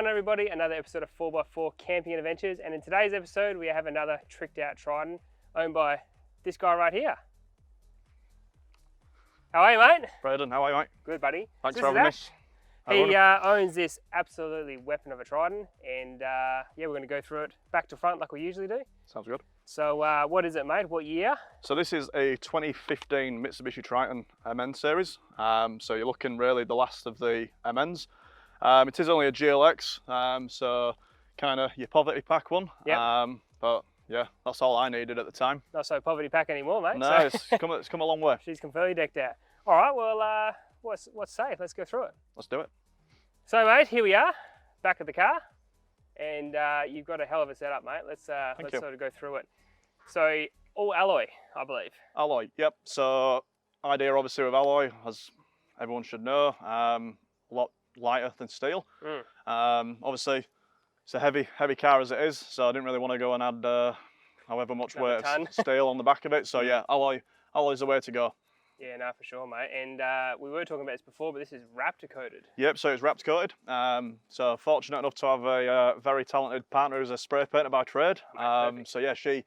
on everybody, another episode of 4x4 Camping and Adventures, and in today's episode we have another tricked out Triton owned by this guy right here. How are you, mate? Braden, how are you, mate? Good, buddy. Thanks for having me. He owns this absolutely weapon of a Triton, and yeah, we're going to go through it back to front like we usually do. Sounds good. So what is it, mate? What year? So this is a 2015 Mitsubishi Triton MN series. So you're looking really the last of the MNs. It is only a GLX, so kind of your poverty pack one. Yep. But yeah, that's all I needed at the time. Not so poverty pack anymore, mate. No, so. it's come a long way. She's completely decked out. All right, well, what's safe? Let's go through it. Let's do it. So, mate, here we are, back of the car, and you've got a hell of a setup, mate. Let's sort of go through it. So, all alloy, I believe. Alloy, yep. So idea obviously with alloy, as everyone should know, a lot lighter than steel. Obviously, it's a heavy car as it is, so I didn't really want to go and add however much weight of steel on the back of it. So yeah, alloy's the way to go. Yeah, no, for sure, mate. And we were talking about this before, but this is Raptor coated. Yep, so it's Raptor coated. So fortunate enough to have a very talented partner who's a spray painter by trade. So yeah, she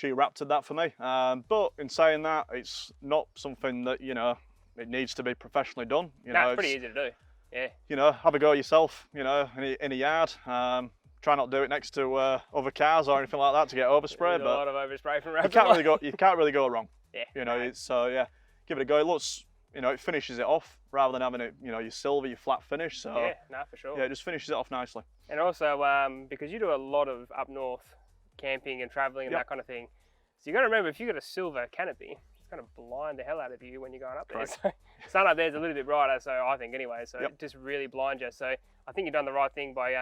Raptored that for me. But in saying that, it's not something that, you know, it needs to be professionally done. You know, it's pretty easy to do. Yeah. You know, have a go yourself, you know, in a yard. Try not to do it next to other cars or anything like that to get overspray. But a lot of overspray from Raptor. You can't really go wrong. Yeah. You know, so yeah, give it a go. It looks, you know, it finishes it off rather than having it, you know, your silver, your flat finish. So yeah, no, for sure. Yeah, it just finishes it off nicely. And also, because you do a lot of up north camping and traveling and that kind of thing, so you got to remember, if you got a silver canopy, it's going to blind the hell out of you when you're going up there. So sun up there's a little bit brighter, so I think anyway. So it just really blinds you. So I think you've done the right thing by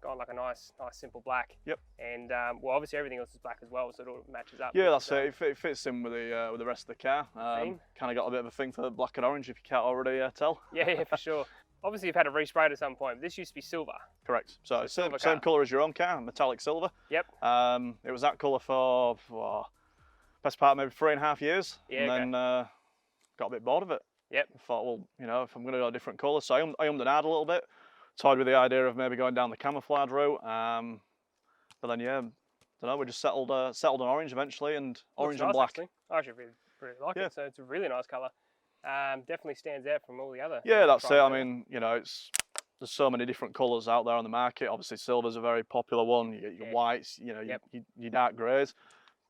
going like a nice simple black. Yep. And well, obviously everything else is black as well, so it all matches up. Yeah, that's it. It fits in with the rest of the car. Kind of got a bit of a thing for black and orange, if you can't already tell. Yeah, for sure. Obviously you've had it resprayed at some point. This used to be silver. Correct. So same colour as your own car, metallic silver. Yep. It was that colour for best part of maybe 3.5 years. Yeah. And then got a bit bored of it. Yep. I thought, well, you know, if I'm going to go a different colour, so I ummed and ahed a little bit. Toyed with the idea of maybe going down the camouflage route. But then yeah, I don't know, we just settled on orange eventually, and orange and black. Actually. I actually really like it. So it's a really nice colour. Definitely stands out from all the other. Yeah, that's it. I mean, you know, there's so many different colours out there on the market. Obviously, silver's a very popular one. You get your whites, you know, your dark greys.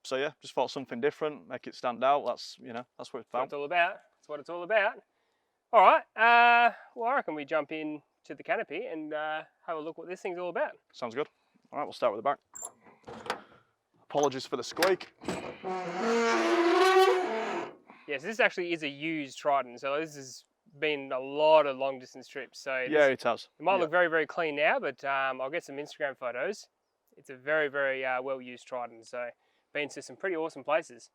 So yeah, just thought something different, make it stand out. That's, you know, that's what it's about. That's what it's all about. That's what it's all about. All right. Well, I reckon we jump in to the canopy and have a look what this thing's all about. Sounds good. All right, we'll start with the back. Apologies for the squeak. Yes, this actually is a used Triton, so this has been a lot of long distance trips. So yeah, it has. It might look very, very clean now, but I'll get some Instagram photos. It's a very, very well used Triton, so been to some pretty awesome places.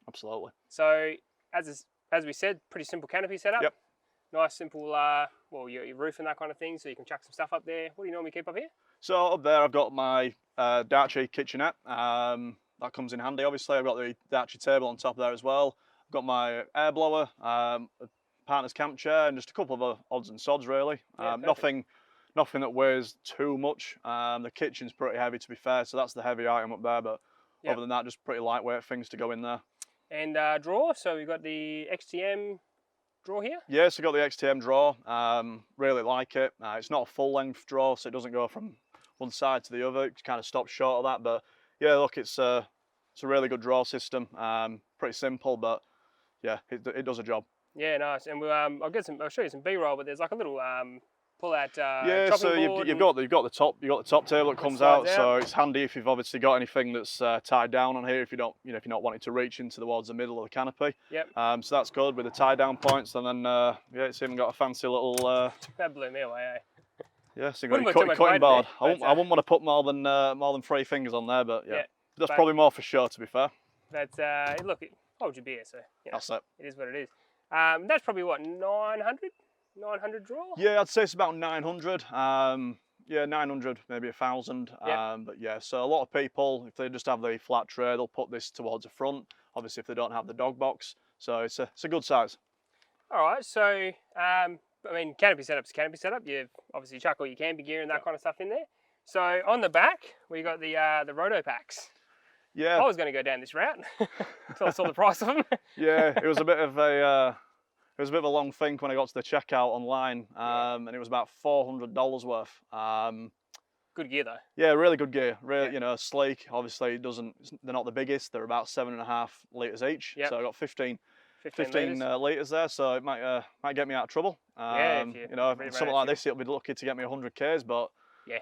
Absolutely. So as we said, pretty simple canopy setup. Yep. Nice simple, well, your roof and that kind of thing, so you can chuck some stuff up there. What do you normally keep up here? So up there I've got my Darchie kitchenette. That comes in handy, obviously. I've got the Darchie table on top there as well. I've got my air blower, a partner's camp chair, and just a couple of other odds and sods really. Nothing that weighs too much. The kitchen's pretty heavy, to be fair, so that's the heavy item up there, but other than that, just pretty lightweight things to go in there. And drawer, so we've got the XTM drawer here? Yes, so I've got the XTM drawer. Really like it. It's not a full length drawer, so it doesn't go from one side to the other. It kind of stops short of that, but yeah, look, it's a really good drawer system. Pretty simple, but yeah, it does a job. Yeah, nice. And I'll show you some B-roll, but there's like a little pull out yeah, so you've got the top table that comes out, so it's handy if you've obviously got anything that's tied down on here, if you're not wanting to reach into towards the middle of the canopy. Yep. So that's good with the tie down points, and then yeah, it's even got a fancy little that blew me away, eh? Yeah, so you've got your cutting board. I wouldn't want to put more than 3 fingers on there, but yeah, that's probably more for show, to be fair. That's look, it holds your beer, so you know, that's it. It is what it is. That's probably what, 900 draw? Yeah, I'd say it's about 900. Yeah, 900, maybe 1,000. But yeah, so a lot of people, if they just have the flat tray, they'll put this towards the front. Obviously, if they don't have the dog box, so it's a good size. All right, so I mean, canopy setup's canopy setup. You obviously chuck all your camping gear and that Yeah. kind of stuff in there. So on the back, we got the roto packs. Yeah. I was going to go down this route until I saw the price of them. Yeah, it was a bit of a long think when I got to the checkout online, and it was about $400 worth. Good gear though. Yeah, really good gear. Really, Yeah. you know, sleek. Obviously, they're not the biggest. They're about 7.5 litres each. Yep. So I got 15 15 litres. litres there. So it might get me out of trouble. Yeah, if you know, really something ran like out of this, it'll be lucky to get me 100 k's. But yeah,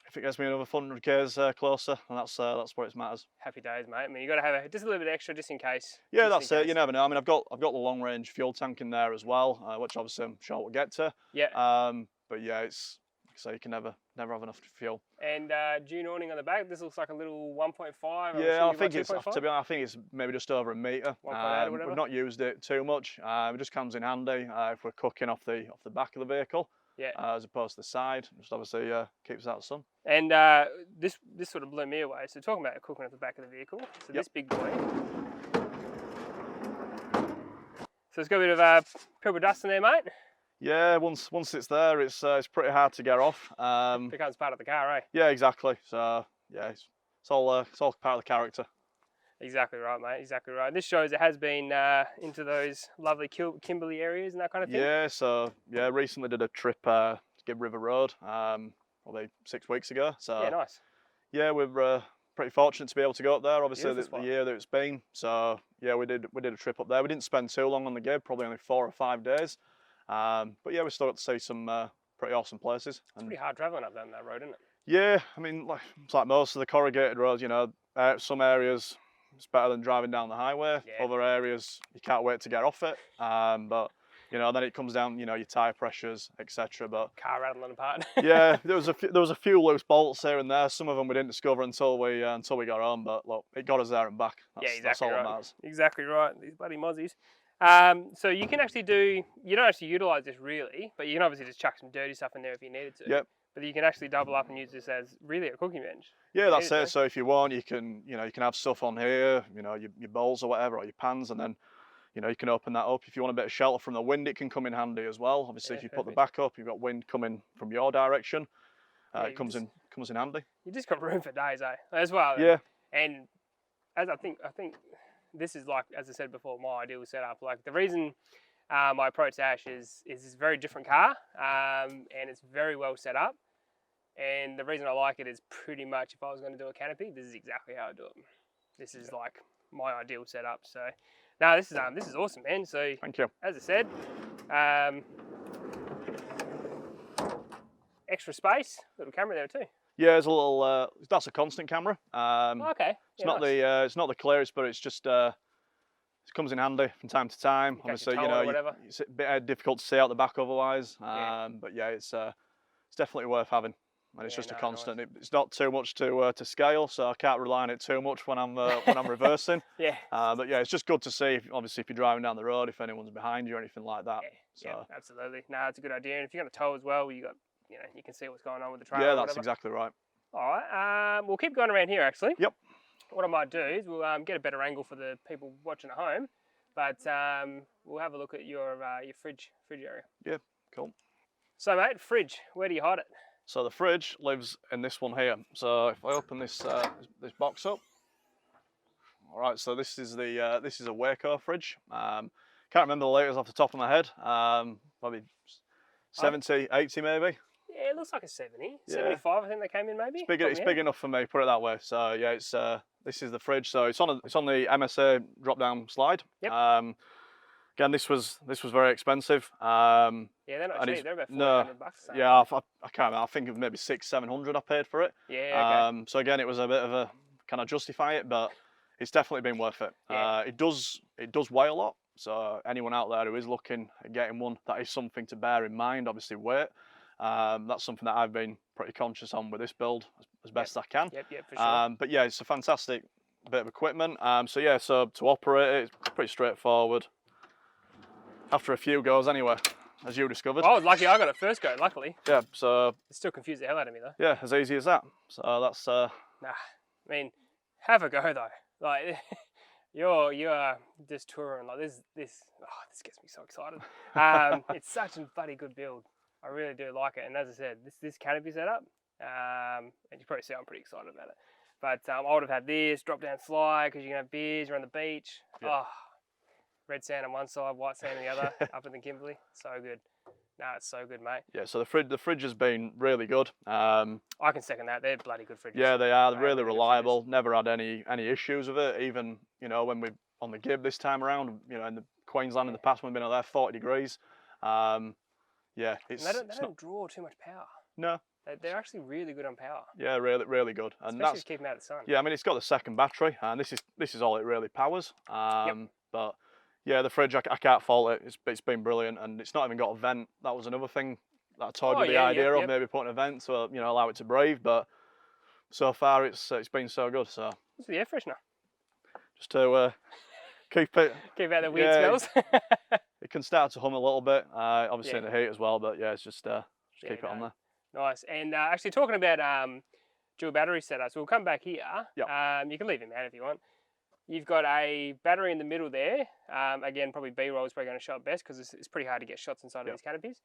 if it gets me another 100 k's closer, then that's where it matters. happy days, mate. I mean, you got to have just a little bit extra just in case. Yeah, just that's in it. case. You never know. I mean, I've got the long range fuel tank in there as well, which obviously I'm sure we'll get to. Yeah. But yeah, it's so you can never have enough fuel. And Dune awning on the back. This looks like a little 1.5. Yeah, I think it's 2.5? to be honest, I think it's maybe just over a metre. 1.8 or whatever. We've not used it too much. It just comes in handy if we're cooking off the back of the vehicle. Yeah. As opposed to the side, just obviously keeps out the sun. And this sort of blew me away. So talking about cooking at the back of the vehicle. So this big boy. So it's got a bit of purple dust in there, mate. Yeah, once it's there, it's pretty hard to get off. Becomes part of the car, eh? Yeah, exactly. So yeah, it's all part of the character. Exactly right, mate. Exactly right. This shows it has been into those lovely Kimberley areas and that kind of thing. Yeah. So yeah, recently did a trip to Gday River Road, probably 6 weeks ago. So yeah, nice. Yeah, we're pretty fortunate to be able to go up there. Obviously, Beautiful the spot. year that it's been. So yeah, we did a trip up there. We didn't spend too long on the Gday, probably only 4 or 5 days. But yeah, we still got to see some pretty awesome places. It's pretty hard travelling up down that road, isn't it? Yeah, I mean, it's like most of the corrugated roads. You know, some areas it's better than driving down the highway. Yeah. Other areas you can't wait to get off it. But you know, then it comes down, you know, your tyre pressures, etc. But Car rattling apart. yeah, there was a few loose bolts here and there. Some of them we didn't discover until we got home. But look, it got us there and back. That's all that matters. Exactly right. These bloody mozzies. So you can actually you don't actually utilise this really, but you can obviously just chuck some dirty stuff in there if you needed to. Yep. But you can actually double up and use this as really a cooking bench. Yeah, that's it. So if you want, you can have stuff on here, you know, your bowls or whatever, or your pans, and then, you know, you can open that up. If you want a bit of shelter from the wind, it can come in handy as well. Obviously, if you put the back up, you've got wind coming from your direction. It comes in handy. You just got room for days, eh? As well. Yeah. And as I think this is, like, as I said before, my ideal setup. Like, the reason I approached Ash is it's a very different car, and it's very well set up. And the reason I like it is pretty much if I was going to do a canopy, this is exactly how I do it. This is like my ideal setup. So, no, this is awesome, man. So, thank you. As I said, extra space, little camera there too. Yeah, there's a little. That's a constant camera. Okay. It's not the clearest, but it's just it comes in handy from time to time. Obviously, you know, it's a bit difficult to see out the back otherwise. But yeah, it's definitely worth having. And it's just a constant. Nice. It's not too much to scale, so I can't rely on it too much when I'm reversing. Yeah. But yeah, it's just good to see. Obviously, if you're driving down the road, if anyone's behind you or anything like that. Yeah, yeah, absolutely. No, it's a good idea. And if you're going to tow as well, you can see what's going on with the trailer. Yeah, that's exactly right. All right. We'll keep going around here actually. Yep. What I might do is we'll get a better angle for the people watching at home, but we'll have a look at your fridge area. Yeah, cool. So mate, fridge. Where do you hide it? So the fridge lives in this one here. So if I open this box up, all right. So this is a Waco fridge. Can't remember the litres off the top of my head. Probably 70, 80 maybe. Yeah, it looks like a 70, 75. I think they came in maybe. It's big enough for me. Put it that way. So yeah, this is the fridge. So it's on the MSA drop down slide. Yep. Again, this was very expensive. Yeah, they're not cheap. They're about $400 bucks. Yeah, I can't remember. I think of maybe $600-700 I paid for it. Yeah. Okay. So again, it was a bit of a kind of justify it, but it's definitely been worth it. Yeah. It does weigh a lot. So anyone out there who is looking at getting one, that is something to bear in mind. Obviously, weight. That's something that I've been pretty conscious on with this build as best I can. Yep, for sure. But yeah, it's a fantastic bit of equipment. So to operate it, it's pretty straightforward. After a few goes anyway, as you discovered. I was lucky I got it first go, luckily. Yeah, so... It still confused the hell out of me though. Yeah, as easy as that. So that's... Nah, I mean, have a go though. Like, you're just touring like this. Oh, this gets me so excited. It's such a bloody good build. I really do like it. And as I said, this canopy setup, and you probably see I'm pretty excited about it. But I would have had this drop down slide because you can have beers. You're on the beach. Yeah. Oh, red sand on one side, white sand on the other, up in the Kimberley. So good. No, it's so good, mate. Yeah, so the fridge has been really good. I can second that. They're bloody good fridges. Yeah, they are. They're They are really good reliable. Never had any issues with it. Even when we on the Gib this time around, in the Queensland in the past when we've been out there 40 degrees. Yeah, it's they don't draw too much power. No. They're actually really good on power. Yeah, really good. And especially if you keep them out of the sun. Yeah, I mean it's got the second battery, and this is all it really powers. But yeah, the fridge I can't fault it. It's been brilliant, and it's not even got a vent. That was another thing that I told you the idea of maybe putting a vent to allow it to breathe. But so far it's been so good. So it's the air freshener. Just to keep out the weird smells. It can start to hum a little bit, obviously in the heat as well. But yeah, it's just keep it on there. Nice. And actually talking about dual battery setups, we'll come back here. Yep. You can leave him out if you want. You've got a battery in the middle there. Again, probably B-roll is probably going to show it best because it's pretty hard to get shots inside of these canopies.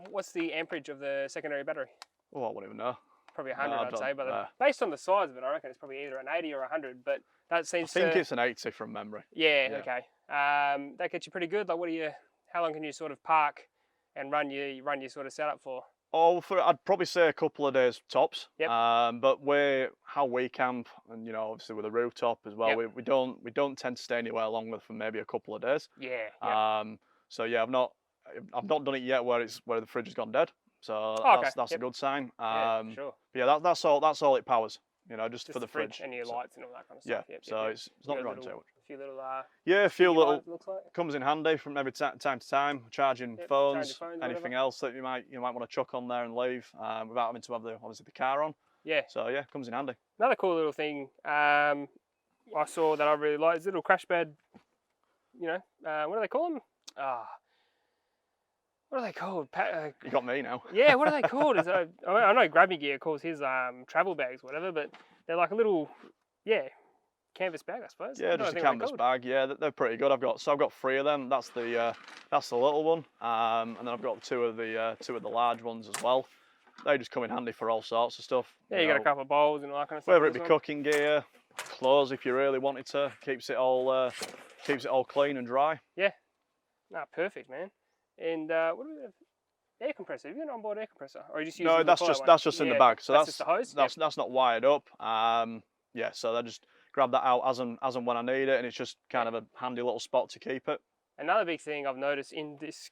What's the amperage of the secondary battery? Oh, I wouldn't even know. Probably 100, I'd say. But based on the size of it, I reckon it's probably either an 80 or 100. But that seems. I think it's an 80 from memory. Yeah. Okay. That gets you pretty good. Like, how long can you sort of park and run your sort of setup for? Oh, I'd probably say a couple of days tops. Yep. But how we camp, and obviously with a rooftop as well, we don't tend to stay anywhere longer for maybe a couple of days. Yeah. So yeah, I've not done it yet where the fridge has gone dead. So that's a good sign. Sure. Yeah, that's all it powers. Just for the fridge fridge and your lights and all that kind of stuff. Yeah. So it's not drawing too much. A few little. A few little comes in handy from every time to time. Charging phones, anything else that you might want to chuck on there and leave without having to have obviously the car on. Yeah. So yeah, comes in handy. Another cool little thing I saw that I really like is little crash bed. What do they call them? What are they called? You got me now. Yeah, what are they called? I know Grab Me Gear calls his travel bags, whatever, but they're like a little, canvas bag, I suppose. Yeah, just a canvas bag. Yeah, they're pretty good. I've got 3 of them. That's the little one, and then I've got two of the large ones as well. They just come in handy for all sorts of stuff. Yeah, you got a couple of bowls and all that kind of stuff. Whether it be cooking gear, clothes if you really wanted to, keeps it all clean and dry. Yeah, perfect, man. And what do we have? Air compressor. Have you got an onboard air compressor, or are you just using that's just in the bag. So that's just the hose. That's not wired up. So I just grab that out as and when I need it, and it's just kind of a handy little spot to keep it. Another big thing I've noticed in this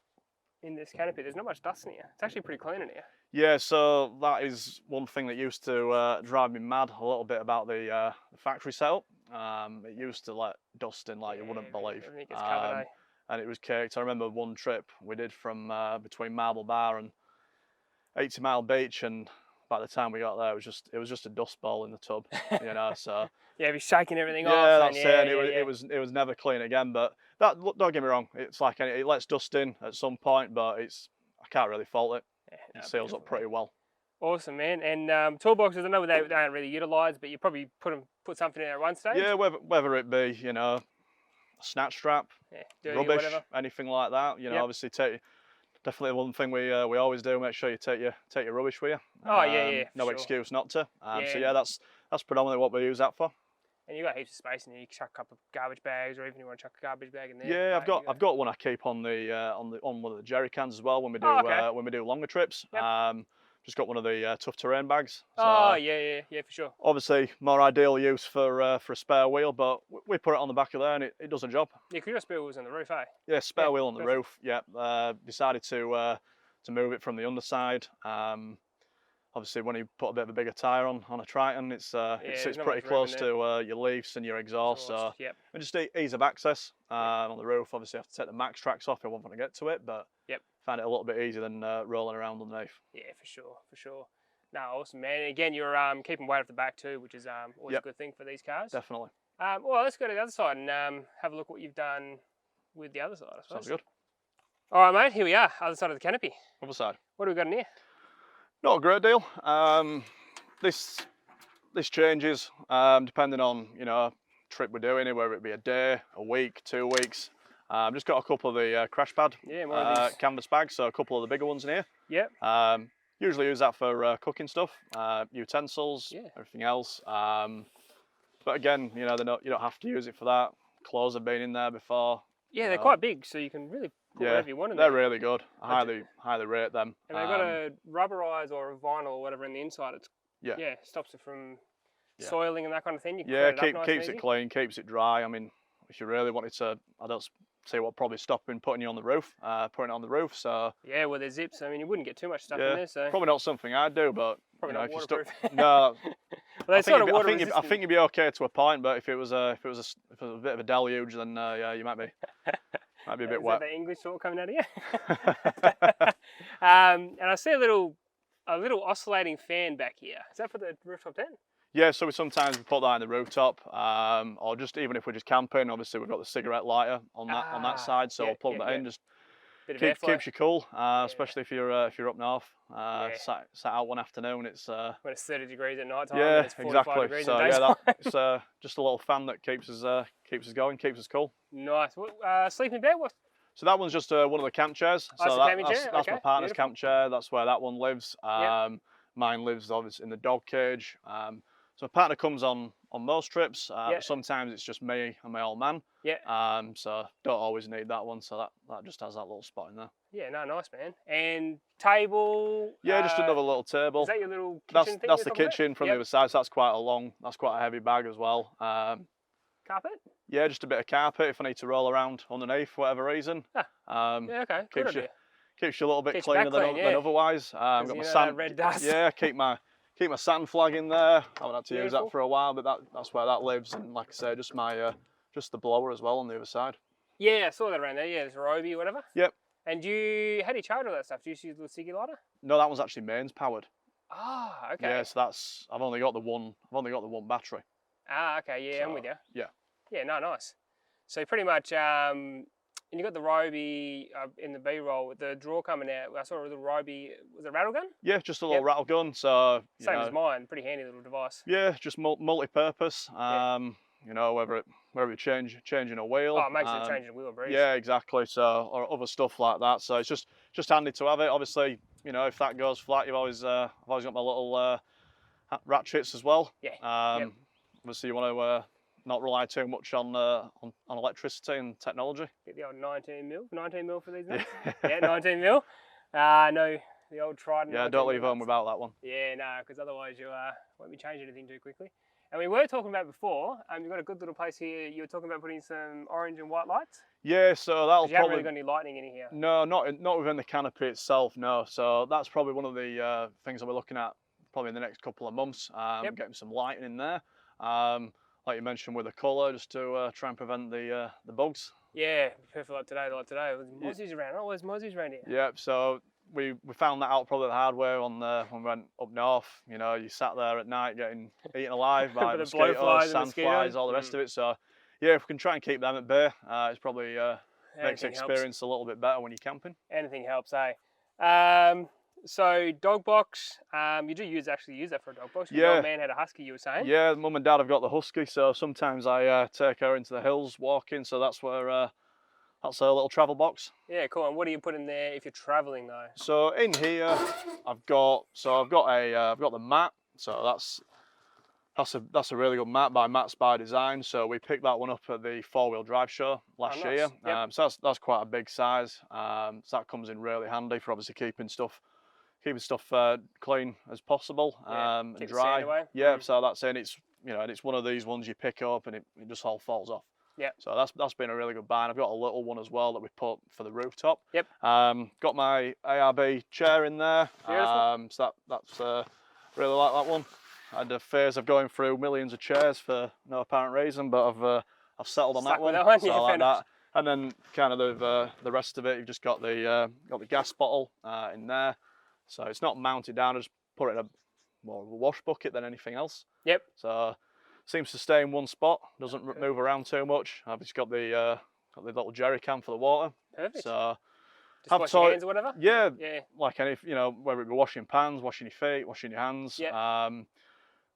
canopy, there's not much dust in here. It's actually pretty clean in here. Yeah, so that is one thing that used to drive me mad a little bit about the factory setup. It used to let dust in like you wouldn't believe. Everything gets covered, and it was caked. I remember one trip we did from between Marble Bar and 80 Mile Beach, and by the time we got there, it was just a dust bowl in the tub, So yeah, it was shaking everything off. Yeah, that's it. It was never clean again. But don't get me wrong, it's like it lets dust in at some point, but I can't really fault it. It seals up pretty well. Awesome, man. And toolboxes, I know they aren't really utilised, but you probably put something in there at one stage. Yeah, whether it be a snatch strap, rubbish, anything like that. Obviously definitely one thing we always do. Make sure you take your rubbish with you. Oh yeah. No excuse not to. So yeah, that's predominantly what we use that for. And you got heaps of space in there. You can chuck a couple of garbage bags, or even you want to chuck a garbage bag in there. Yeah, I've got one I keep on one of the jerry cans as well when we do longer trips. Yep. Just got one of the tough terrain bags. So, yeah, for sure. Obviously, more ideal use for a spare wheel, but we put it on the back of there and it does a job. Yeah, because your spare wheel's on the roof, eh? Yeah, spare wheel on the roof. Yeah, decided to move it from the underside. Obviously, when you put a bit of a bigger tyre on a Triton, it sits pretty close to your leaves and your exhaust. So and just ease of access on the roof. Obviously, I have to take the max tracks off if I want to get to it, but find it a little bit easier than rolling around underneath. Yeah, for sure. No, awesome, man. And again, you're keeping weight off the back too, which is always a good thing for these cars. Definitely. Well, let's go to the other side and have a look what you've done with the other side, I suppose. Sounds good. All right, mate. Here we are, other side of the canopy. Other side. What do we got in here? Not a great deal. This changes depending on trip we're doing, whether it be a day, a week, 2 weeks. Just got a couple of the crash pad more of these canvas bags, so a couple of the bigger ones in here. Yep. Usually use that for cooking stuff, utensils, Yeah. everything else. But again, you know, you don't have to use it for that. Clothes have been in there before. Yeah, they're quite big, so you can really put whatever you want in there. They're really good. I highly rate them. And they've got a rubberized or a vinyl or whatever in the inside. It's stops it from soiling and that kind of thing. You can keeps it clean, keeps it dry. I mean, if you really wanted to, I don't see what probably stopping putting you on the roof, putting it on the roof. So yeah, well, there's zips. I mean, you wouldn't get too much stuff in there. So probably not something I'd do, but probably not waterproof. No. Well, I think you'd be okay to a point, but if it was a bit of a deluge, then you might be a bit wet. Is that the English talk coming out of you? And I see a little oscillating fan back here. Is that for the rooftop tent? Yeah, so we sometimes put that in the rooftop, or just even if we're just camping. Obviously, we've got the cigarette lighter on that side, so we'll plug that in. Just keeps you cool, especially if you're up north. Sat out one afternoon, it's when it's 30 degrees at night time. Yeah, and it's 45 exactly. Degrees so it's just a little fan that keeps us going, keeps us cool. Nice. Sleeping bed? What? So that one's just one of the camp chairs. Oh, so that's my partner's beautiful. camp chair. That's where that one lives. Mine lives obviously in the dog cage. So my partner comes on most trips. But sometimes it's just me and my old man. So don't always need that one. So that just has that little spot in there. Yeah, no, nice, man. And table? Yeah, just another little table. Is that your little kitchen thing? That's the kitchen from the other side. So that's quite a heavy bag as well. Carpet? Yeah, just a bit of carpet if I need to roll around underneath for whatever reason. Yeah, okay. Keeps you a little bit cleaner than otherwise. I've got my sand. Red dust. Yeah, keep my sand flag in there. I haven't had to use that for a while, but that's where that lives. And like I say, just the blower as well on the other side. Yeah, I saw that around there. Yeah, there's a Roby or whatever. Yep. And how do you charge all that stuff? Do you use the ciggy lighter? No, that one's actually mains powered. Ah, okay. Yeah, so I've only got the one battery. Ah, okay. Yeah, I'm with you. Yeah. Yeah, no, nice. So pretty much, and you got the Roby in the B-roll with the drawer coming out. I saw the Roby, was it a rattle gun? Yeah, just a little rattle gun. So same as mine, pretty handy little device. Yeah, just multi-purpose. You know, whether you're changing a wheel. Oh, it makes it changing a wheel a breeze. Yeah, exactly. So or other stuff like that. So it's just handy to have it. Obviously, you know, if that goes flat, I've always got my little ratchets as well. Yeah. Obviously, you want to not rely too much on electricity and technology. Get the old 19 mil for these nuts. Yeah, 19 mil. No, the old Triton. Yeah, don't leave home without that one. Yeah, no, because otherwise you won't be changing anything too quickly. And we were talking about before, you've got a good little place here. You were talking about putting some orange and white lights. Yeah, so that'll probably. You haven't really got any lightning in here. No, not within the canopy itself. No, so that's probably one of the things that we're looking at probably in the next couple of months. Getting some lighting in there. Like you mentioned with the colour, just to try and prevent the bugs. Yeah, perfect like today. There's mozzies around. Oh, there's mozzies around here. Yeah, so we found that out probably the hard way when we went up north. You know, you sat there at night getting eaten alive by mosquitoes, sandflies, all the rest of it. So yeah, if we can try and keep them at bay, it's probably makes the experience a little bit better when you're camping. Anything helps, eh? So dog box, you do actually use that for a dog box. Your old man had a husky, you were saying. Yeah, mum and dad have got the husky, so sometimes I take her into the hills walking. So that's where that's a little travel box. Yeah, cool. And what do you put in there if you're traveling though? So in here, I've got the mat. So that's a really good mat by Mats by Design. So we picked that one up at the 4-wheel drive show last year. Yep. So that's quite a big size. So that comes in really handy for obviously keeping stuff clean as possible and keep dry. The sand away. Yeah, so that's it. It's and it's one of these ones you pick up and it just all falls off. Yeah. So that's been a really good buy. And I've got a little one as well that we put for the rooftop. Yep. Got my ARB chair in there. Beautiful. So that's really like that one. I had a phase of going through millions of chairs for no apparent reason, but I've settled on that one. So I like that. And then kind of the rest of it, you've just got the gas bottle in there. So it's not mounted down. I just put it in more of a wash bucket than anything else. Yep. So seems to stay in one spot. Doesn't move around too much. I've just got the little jerry can for the water. Perfect. So just wash your hands or whatever. Yeah. Like any, whether it be washing pans, washing your feet, washing your hands. Yep.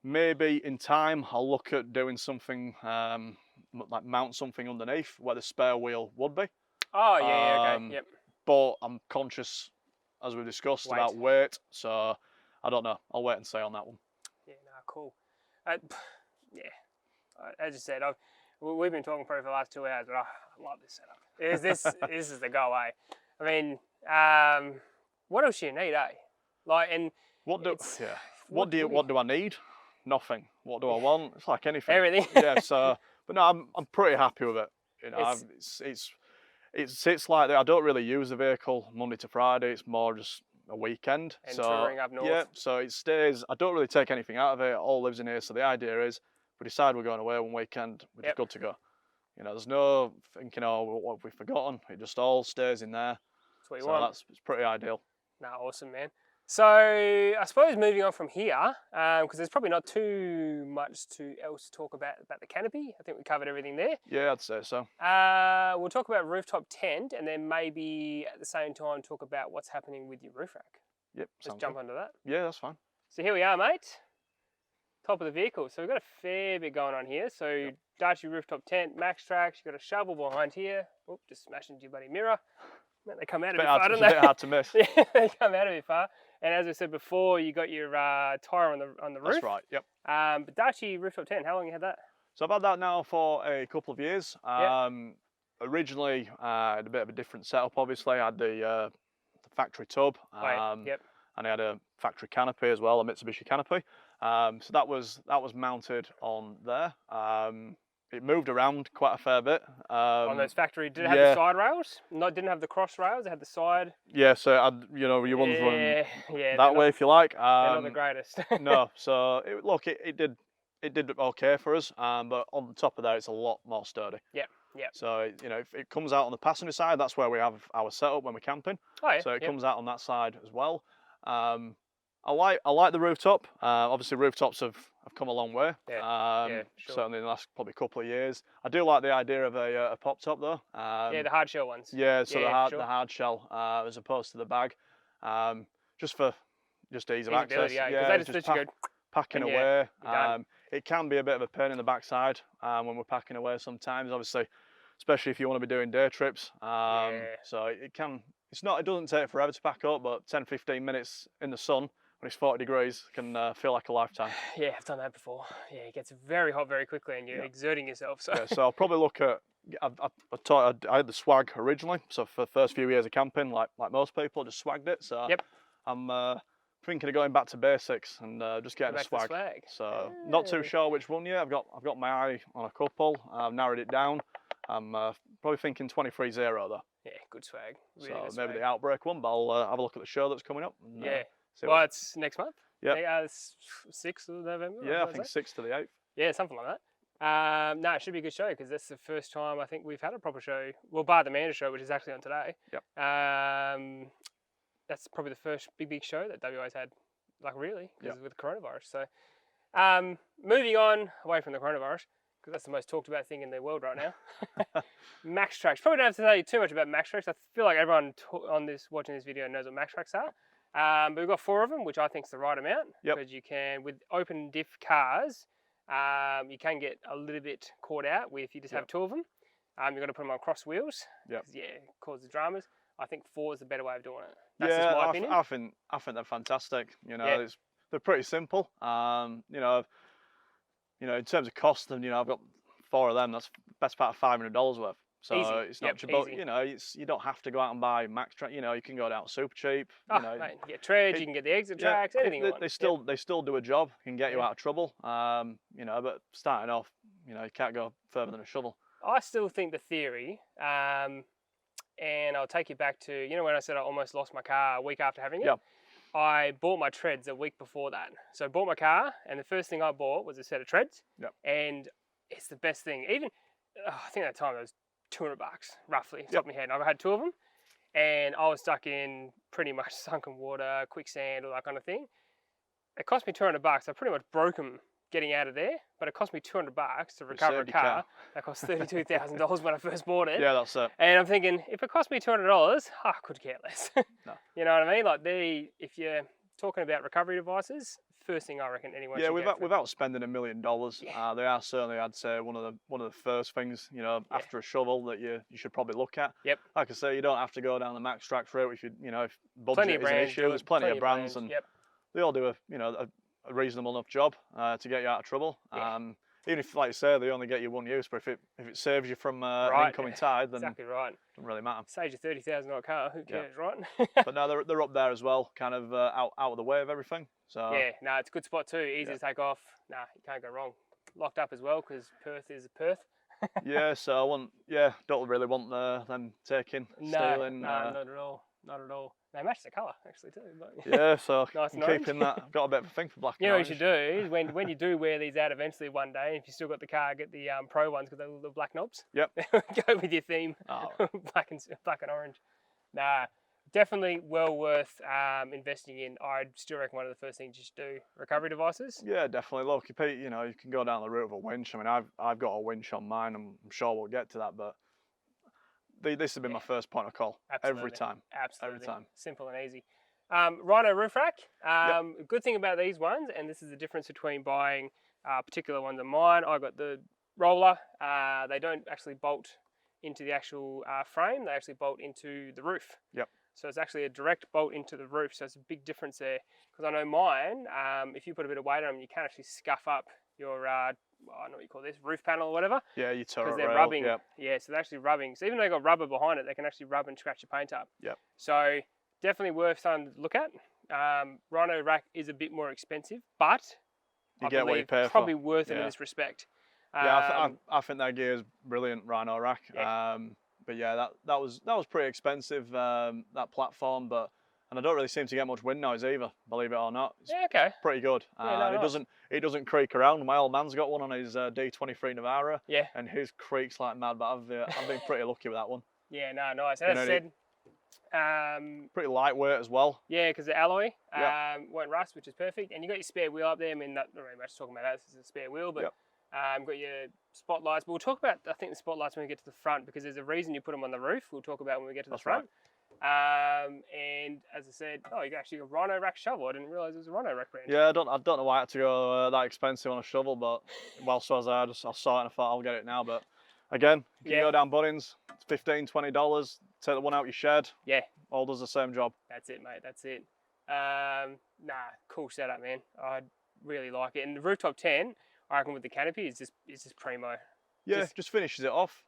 maybe in time I'll look at doing something like mount something underneath where the spare wheel would be. Oh yeah, okay, yep. But I'm conscious, as we discussed, about weight, so I don't know. I'll wait and see on that one. Yeah, no, cool. Yeah, as you said, we've been talking probably for the last 2 hours, but I love this setup. This is the go, eh? I mean, what else do you need, eh? Like, and what do I need? Nothing. What do I want? It's like anything. Everything. Yeah. So, but no, I'm pretty happy with it. You know, it's like that. I don't really use the vehicle Monday to Friday. It's more just a weekend. And touring up north. Yeah. So it stays. I don't really take anything out of it. It all lives in here. So the idea is, if we decide we're going away one weekend, we're just good to go. You know, there's no thinking, oh, what have we forgotten? It just all stays in there. That's what you want. It's pretty ideal. No, awesome, man. So I suppose moving on from here, because there's probably not too much else to talk about the canopy. I think we covered everything there. Yeah, I'd say so. We'll talk about rooftop tent, and then maybe at the same time talk about what's happening with your roof rack. Yep. Just jump onto that. Yeah, that's fine. So here we are, mate. Top of the vehicle. So we've got a fair bit going on here. So Dachi rooftop tent, Max Tracks. You've got a shovel behind here. Oop, just smashed into your bloody mirror. Man, they come out a bit far, don't they? It's a bit hard to miss. Yeah, they come out a bit far. And as I said before, you got your tyre on the roof. That's right. Yep. But Dachi rooftop tent. How long you had that? So I've had that now for a couple of years. Originally, I had a bit of a different setup. Obviously, I had the factory tub. And I had a factory canopy as well, a Mitsubishi canopy. So that was mounted on there. It moved around quite a fair bit. On those factory, did it have the side rails? No, it didn't have the cross rails. It had the side. Yeah, so your ones run that way if you like. They're not the greatest. No, so it did okay for us. But on the top of that, it's a lot more sturdy. Yeah. So if it comes out on the passenger side, that's where we have our setup when we're camping. Oh yeah. So it comes out on that side as well. I like the rooftop. Obviously, rooftops have come a long way. Sure. Certainly in the last probably couple of years. I do like the idea of a pop top though. The hard shell ones. Yeah, so the hard shell as opposed to the bag, just ease of access. Yeah, because just packing away. It can be a bit of a pain in the backside when we're packing away sometimes. Obviously, especially if you want to be doing day trips. So it doesn't take forever to pack up, but 10-15 minutes in the sun when it's 40 degrees can feel like a lifetime. Yeah, I've done that before. Yeah, it gets very hot very quickly and you're exerting yourself. So so I'll probably look at, I had the swag originally, so for the first few years of camping, like most people, just swagged it. So I'm thinking of going back to basics and just getting a swag. So not too sure which one yet. I've got my eye on a couple. I've narrowed it down. I'm probably thinking 23.0 though. Yeah, good swag. Really so good swag. maybe the Outbreak one, but I'll have a look at the show that's coming up. And, it's next month. Yeah, 6th of November. Yeah, I think 6th to the 8th. Yeah, something like that. No, it should be a good show because that's the first time I think we've had a proper show. Well, bar the Manda show, which is actually on today. Yep. That's probably the first big show that WA's had, like really, because with coronavirus. So, moving on away from the coronavirus, because that's the most talked about thing in the world right now. Max Tracks. Probably don't have to tell you too much about Max Tracks. I feel like everyone watching this video knows what Max Tracks are. But we've got 4 of them, which I think is the right amount. Because you can, with open diff cars, you can get a little bit caught out if you just have 2 of them. You've got to put them on cross wheels. It causes dramas. I think 4 is the better way of doing it. That's just my opinion. I think they're fantastic. They're pretty simple. In terms of cost, and I've got 4 of them. That's best part of $500 worth. So it's not about you don't have to go out and buy Max Track. You can go down super cheap. You can get treads, you can get the exit tracks, anything you want. They still do a job. Can get you out of trouble. But starting off, you can't go further than a shovel. I still think the theory, and I'll take you back to when I said I almost lost my car a week after having it. I bought my treads a week before that. So I bought my car, and the first thing I bought was a set of treads. And it's the best thing. Even I think at the time it was $200 roughly, top of my head. And I had 2 of them, and I was stuck in pretty much sunken water, quicksand, all that kind of thing. It cost me $200. I pretty much broke them getting out of there, but it cost me $200 to recover a car that cost $32,000 when I first bought it. Yeah, that's it. And I'm thinking, if it cost me $200, I could care less. No. You know what I mean? Like if you're talking about recovery devices, first thing I reckon anyone Yeah, should get. without spending $1 million, Yeah. they are certainly, I'd say, one of the first things, you know, Yeah. after a shovel that you should probably look at. Yep. Like I say, you don't have to go down the Max Trax route if if budget Plenty of is an brands issue. do There's it, plenty of brands, and Yep. they all do a reasonable enough job to get you out of trouble. Yeah. Even if, like you say, they only get you one use, but if it saves you from an incoming tide, then exactly right. it doesn't really matter. Saves you $30,000 car. Who cares, right? But now they're up there as well, kind of out of the way of everything. So yeah, no, it's a good spot too. Easy to take off. Nah, you can't go wrong. Locked up as well because Perth is Perth. yeah, so don't really want them taking, stealing. No, not at all. Not at all. They match the colour actually too. But Yeah, so nice I'm and keeping that. I've got a bit of a thing for black and you know what orange. you should do is when you do wear these out eventually one day, if you still got the car, get the pro ones with the black knobs. Yep. Go with your theme, black and orange. Nah, definitely well worth investing in. I'd still reckon one of the first things you should do, recovery devices. Yeah, definitely. Look, you can go down the route of a winch. I mean, I've got a winch on mine. I'm sure we'll get to that, but this has been my first point of call. Absolutely. Every time. Absolutely. Every time. Simple and easy. Rhino roof rack. Good thing about these ones, and this is the difference between buying particular ones of mine. I got the roller. They don't actually bolt into the actual frame. They actually bolt into the roof. Yep. So it's actually a direct bolt into the roof. So it's a big difference there. Because I know mine, if you put a bit of weight on them, you can actually scuff up your I don't know what you call this, roof panel or whatever. Yeah, you turret rail. Because they're rubbing. Yep. Yeah, so they're actually rubbing. So even though they've got rubber behind it, they can actually rub and scratch your paint up. Yep. So definitely worth something to look at. Rhino rack is a bit more expensive, but You I get what you believe pay for. probably worth it in this respect. Yeah, I think that gear is brilliant, Rhino rack. Yeah. But yeah, that was pretty expensive, that platform, and I don't really seem to get much wind noise either, believe it or not. It's okay. pretty good. Yeah, It doesn't creak around. My old man's got one on his D23 Navara. Yeah. And his creaks like mad, but I've been pretty lucky with that one. Yeah, no, nice. As I said, pretty lightweight as well. Yeah, because the alloy won't rust, which is perfect. And you got your spare wheel up there. I mean, not really much talking about that. This is a spare wheel, but got your spotlights. But we'll talk about, I think, the spotlights when we get to the front, because there's a reason you put them on the roof. We'll talk about when we get to the front. Right. And as I said, you got actually a Rhino rack shovel. I didn't realise it was a Rhino rack brand. Yeah, I don't know why I had to go that expensive on a shovel, but whilst I was there, I saw it and I thought I'll get it now. But again, you can go down Bunnings, it's $15, $20, take the one out your shed. Yeah. All does the same job. That's it, mate. That's it. Nah, cool setup, man. I really like it. And the rooftop 10, I reckon with the canopy, is just primo. Yeah, just finishes it off.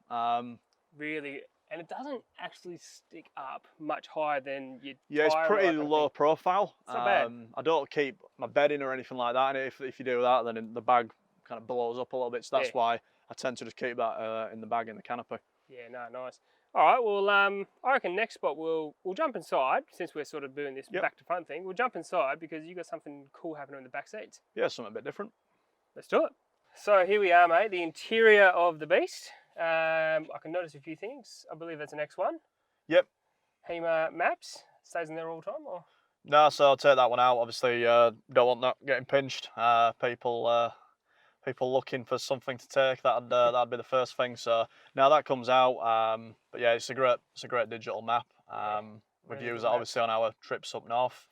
Really, and it doesn't actually stick up much higher than your it's pretty low profile. It's not bad. I don't keep my bedding or anything like that, and if you do that, then the bag kind of blows up a little bit. So that's why I tend to just keep that in the bag in the canopy. Yeah, no, nice. All right, well, I reckon next spot we'll jump inside, since we're sort of doing this back to front thing. We'll jump inside because you got something cool happening in the back seats. Yeah, something a bit different. Let's do it. So here we are, mate, the interior of the beast. I can notice a few things. I believe that's an X1. Yep. HEMA maps, stays in there all the time, or? No, so I'll take that one out. Obviously, don't want that getting pinched. People looking for something to take, that'd be the first thing. So now that comes out. But yeah, it's a great digital map. We've used that obviously on our trips up north.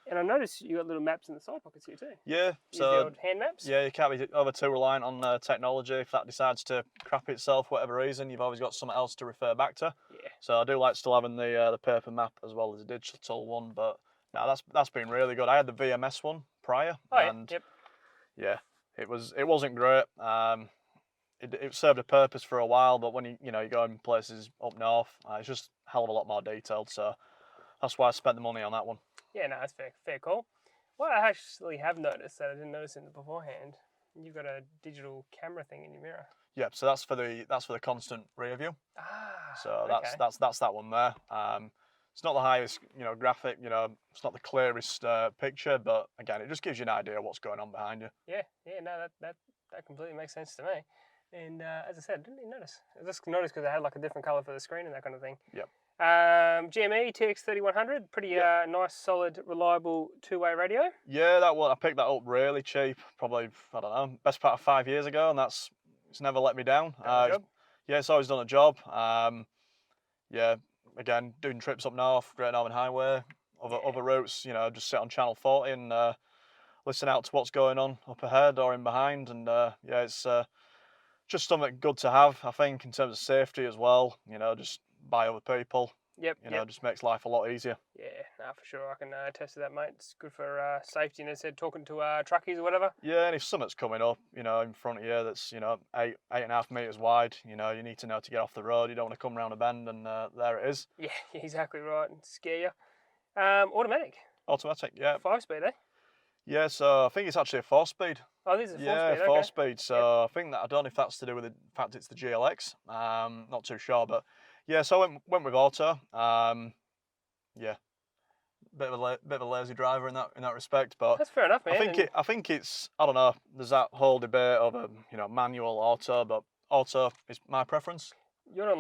And I noticed you got little maps in the side pockets here too. Yeah, so the old hand maps. Yeah, you can't be over too reliant on technology. If that decides to crap itself, for whatever reason, you've always got something else to refer back to. Yeah. So I do like still having the paper map as well as the digital one. But no, that's been really good. I had the VMS one prior, and yeah, it wasn't great. It served a purpose for a while, but when you go in places up north, it's just a hell of a lot more detailed. So that's why I spent the money on that one. Yeah, no, that's fair call. What I actually have noticed that I didn't notice in the beforehand, you've got a digital camera thing in your mirror. Yeah, so that's for the constant rear view. Ah. So that's that one there. It's not the highest graphic, it's not the clearest picture, but again, it just gives you an idea of what's going on behind you. Yeah, no, that completely makes sense to me. And as I said, I didn't even notice. I just noticed because I had like a different colour for the screen and that kind of thing. Yep. GME TX3100, pretty nice, solid, reliable two-way radio. Yeah, that one I picked that up really cheap, probably I don't know, best part of 5 years ago, and it's never let me down. It's always done a job. Yeah, again, doing trips up north, Great Northern Highway, other routes, just sit on Channel 40 and listen out to what's going on up ahead or in behind, and yeah, it's just something good to have, I think, in terms of safety as well. You know, just by other people. Yep. You know, just makes life a lot easier. Yeah, no, for sure. I can attest to that, mate. It's good for safety. And as I said, talking to truckies or whatever. Yeah, and if something's coming up, you know, in front of you that's, you know, 8.5 meters wide, you know, you need to know to get off the road. You don't want to come around a bend and there it is. Yeah, exactly right. And scare you. Automatic. Automatic, yeah. 5-speed, eh? Yeah, so I think it's actually a 4-speed. Oh, this is a 4-speed. Yeah, Okay. 4-speed. So I think that, I don't know if that's to do with the fact it's the GLX. Not too sure, but yeah. So I went with auto. Yeah, bit of a lazy driver in that respect, but that's fair enough, man. I think it's, I don't know. There's that whole debate of you know, manual, auto, but auto is my preference. You're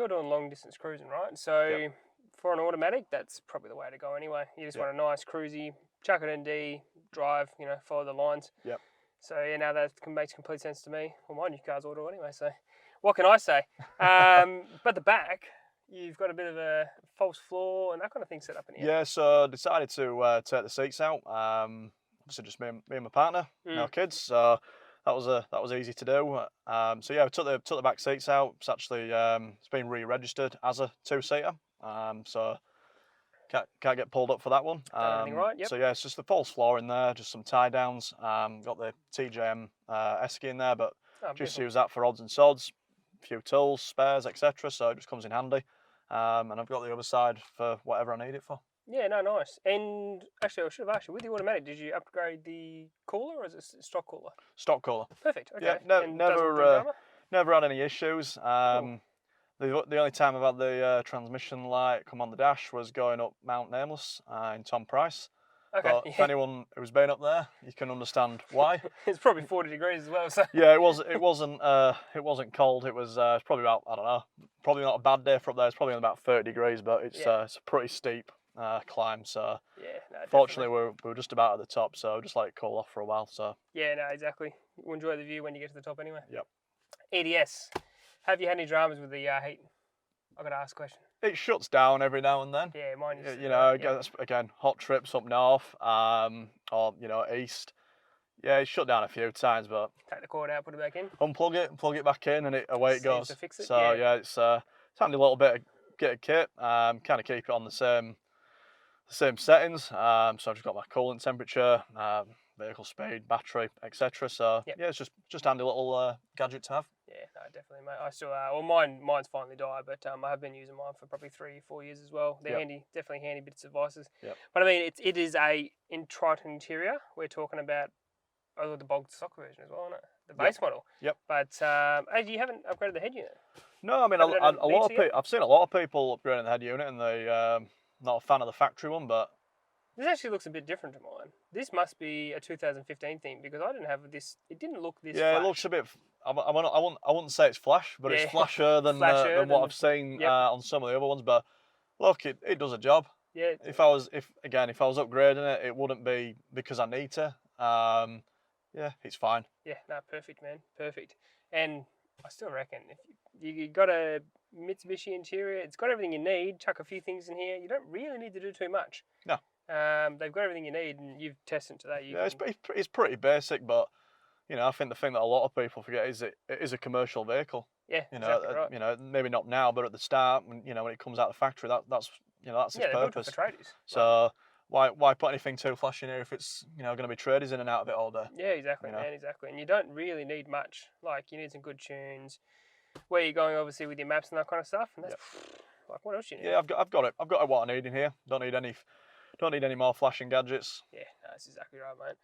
doing long distance cruising, right? So Yep. for an automatic, that's probably the way to go anyway. You just Yep. want a nice cruisy, chuck it in D, drive, you know, follow the lines. Yep. So yeah, now that makes complete sense to me. Well, my new car's auto anyway, so what can I say? But the back, you've got a bit of a false floor and that kind of thing set up in here. Yeah, so I decided to take the seats out. Obviously just me and my partner, no kids. So that was easy to do. So yeah, we took the back seats out. It's actually it's been re-registered as a 2-seater. So can't get pulled up for that one. Done everything right, yep. So yeah, it's just the false floor in there, just some tie downs. Got the TJM esky in there, but just use that for odds and sods, a few tools, spares, etc. So it just comes in handy. And I've got the other side for whatever I need it for. Yeah, no, nice. And actually, I should have asked you, with the automatic, did you upgrade the cooler or is it stock cooler? Stock cooler. Perfect. Okay. Yeah, never had any issues. The only time I've had the transmission light come on the dash was going up Mount Nameless in Tom Price. Okay. But if anyone who's been up there, you can understand why. It's probably 40 degrees as well. So yeah, it wasn't cold. It was probably about, I don't know, probably not a bad day for up there. It's probably about 30 degrees, but it's a pretty steep climb. So yeah, no, fortunately we were just about at the top, so just let it cool off for a while. So yeah, no, exactly. We'll enjoy the view when you get to the top anyway. Yep. EDS. Have you had any dramas with the heat? I've got to ask a question. It shuts down every now and then. Yeah, mine used to. You know, again, hot trips up north, or you know, east. Yeah, it's shut down a few times, but take the cord out, put it back in. Unplug it, plug it back in, and away it goes. To fix it, so yeah, it's handy a little bit of kit. Kind of keep it on the same settings. So I've just got my coolant temperature, vehicle speed, battery, etc. So yeah, it's just handy little gadget to have. Yeah, no, definitely, mate. I still, well, mine's finally died, but I have been using mine for probably 3-4 years as well. They're handy, definitely handy bits of devices. Yep. But I mean, it is in Triton interior. We're talking about the bulk stock version as well, isn't it? The base model. Yep. But you haven't upgraded the head unit. No, I mean a lot of people. I've seen a lot of people upgrading the head unit, and they not a fan of the factory one, but this actually looks a bit different to mine. This must be a 2015 thing because I didn't have this. It didn't look this. Yeah, flash. It looks a bit. I wouldn't say it's flash, but it's flasher than what I've seen on some of the other ones. But look, it does a job. Yeah. If I was upgrading it, it wouldn't be because I need to. Yeah, it's fine. Yeah, no, perfect, man, perfect. And I still reckon if you got a Mitsubishi interior, it's got everything you need. Chuck a few things in here. You don't really need to do too much. No. They've got everything you need, and you've tested to that. It's pretty basic, but you know, I think the thing that a lot of people forget is it is a commercial vehicle. Yeah, you know, exactly right. You know, maybe not now, but at the start, when it comes out of the factory, that's its purpose. For tradies. So why put anything too flashy in here if it's going to be tradies in and out of it all day? Yeah, exactly, man, exactly. And you don't really need much. Like you need some good tunes. Where you're going, obviously, with your maps and that kind of stuff. And that's like, what else do you need? Yeah, I've got it. I've got what I need in here. Don't need any more flashing gadgets. Yeah, that's exactly right, mate.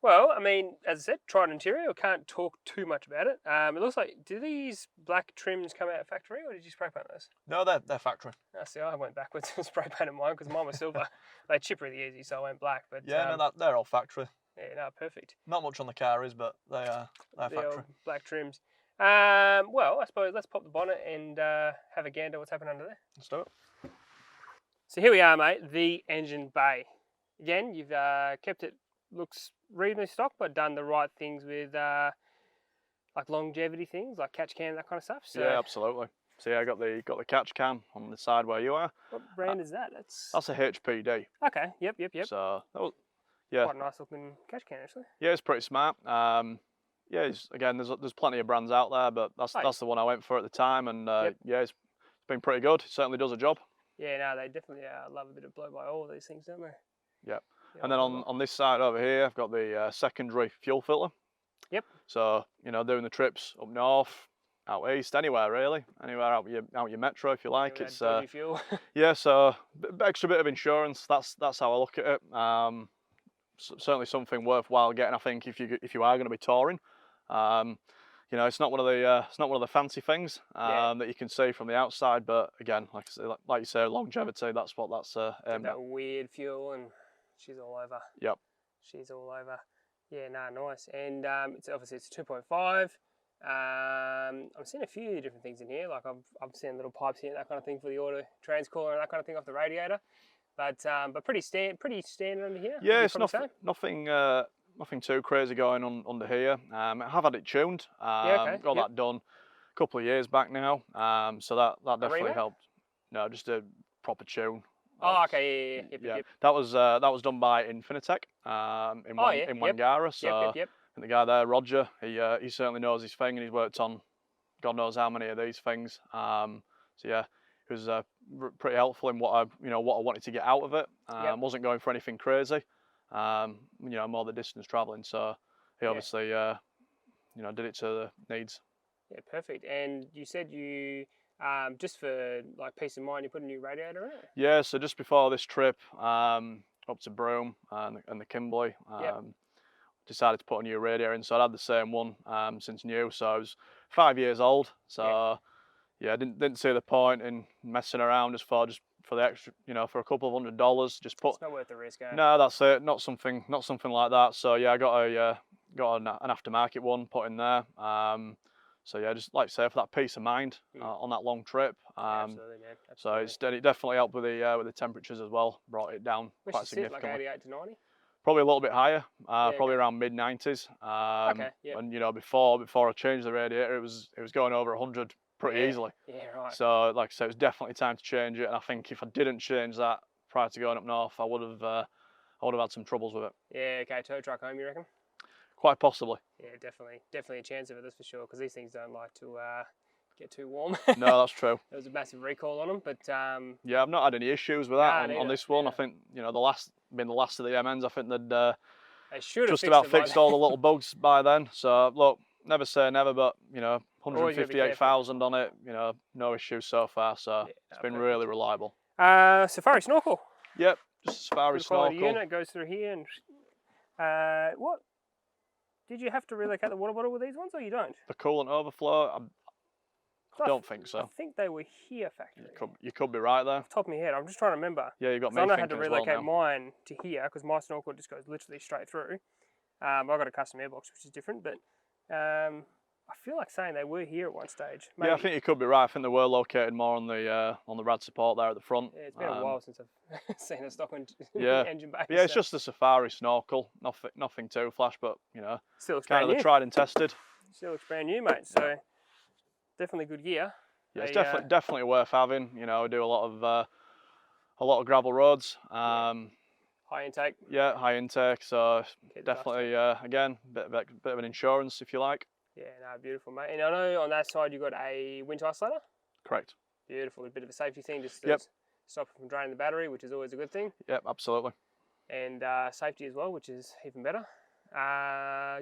Well, I mean, as I said, Triton interior. I can't talk too much about it. It looks like, do these black trims come out factory, or did you spray paint those? No, they're factory. See, I went backwards and spray painted mine because mine was silver. They chip really easy, so I went black. But yeah, no, they're all factory. Yeah, no, perfect. Not much on the car is, but they're factory. Black trims. Well, I suppose let's pop the bonnet and have a gander what's happening under there. Let's do it. So here we are, mate, the engine bay. Again, you've kept it, looks reasonably stock, but done the right things with like longevity things, like catch can, that kind of stuff. So, yeah, absolutely. So yeah, I got the catch can on the side where you are. What brand is that? That's a HPD. Okay, yep. So Yeah, Quite a nice looking catch can actually. yeah, it's pretty smart. Yeah, again, there's plenty of brands out there, but that's the one I went for at the time, and yeah, it's been pretty good. It certainly does a job. Yeah, no, they definitely love a bit of blow by all these things, don't they? Yep. And then on this side over here, I've got the secondary fuel filter. Yep. So doing the trips up north, out east, anywhere really, anywhere out your metro if you like. Yeah, it's dodgy fuel. yeah, so extra bit of insurance. That's how I look at it. Certainly something worthwhile getting, I think, if you are going to be touring. It's not one of the fancy things that you can see from the outside, but again, like you say, longevity. That's what that's aimed that at. weird fuel, and she's all over. Yep. She's all over. Yeah, no, nice. And it's 2.5. I'm seeing a few different things in here. Like I've seen little pipes here, that kind of thing for the auto transcooler and that kind of thing off the radiator. But pretty standard under here. Yeah, it's nothing too crazy going on under here. I have had it tuned. Got that done a couple of years back now. So that definitely helped. No, just a proper tune. Oh, okay, yeah. That was done by Infinitec in Wangara. So yep. I think the guy there, Roger, he certainly knows his thing, and he's worked on God knows how many of these things. So yeah, it was pretty helpful in what I wanted to get out of it. Wasn't going for anything crazy. More the distance traveling. So he obviously did it to the needs. Yeah, perfect. And you said you just for like peace of mind, you put a new radiator in it? Yeah, so just before this trip up to Broome and the Kimberley, decided to put a new radiator in. So I'd had the same one since new. So I was 5 years old. So yeah, I didn't see the point in messing around just for the extra, for a couple of $100. Just put. It's not worth the risk. No, that's it. Not something like that. So yeah, I got an aftermarket one put in there. So yeah, just like I say, for that peace of mind on that long trip. Absolutely, man. Absolutely. So it definitely helped with the temperatures as well. Brought it down quite significantly. Like 88 to 90. Probably a little bit higher. Probably around mid 90s. And before I changed the radiator, it was going over 100 pretty easily. Yeah, right. So like I say, it was definitely time to change it. And I think if I didn't change that prior to going up north, I would have had some troubles with it. Yeah, okay, tow truck home, you reckon? Quite possibly. Yeah, definitely a chance of it, that's for sure, because these things don't like to get too warm. No, that's true. There was a massive recall on them, but yeah, I've not had any issues with that on this one. I think the last of the MNs. I think they'd just about fixed all the little bugs by then. So look, never say never, but 158,000 on it. No issues so far. So it's been really reliable. Safari snorkel. Yep, just a safari snorkel. Unit goes through here, and what? Did you have to relocate the water bottle with these ones, or you don't? The coolant overflow? I don't think so. I think they were here factory. You could be right there. Off the top of my head, I'm just trying to remember. Yeah, you got me. I know I had to relocate mine to here because my snorkel just goes literally straight through. I've got a custom airbox, which is different, but I feel like saying they were here at one stage. Maybe. Yeah, I think you could be right. I think they were located more on the rad support there at the front. Yeah, it's been a while since I've seen a stock engine base. Yeah, it's just a safari snorkel. Nothing too flash, but still looks kind of the tried and tested. Still looks brand new, mate. So definitely good gear. Yeah, it's definitely worth having. I do a lot of gravel roads. High intake. Yeah, high intake. So definitely, again, bit of an insurance if you like. Yeah, no, beautiful, mate. And I know on that side you got a winch isolator. Correct. Beautiful, a bit of a safety thing, just to stop it from draining the battery, which is always a good thing. Yep, absolutely. And safety as well, which is even better.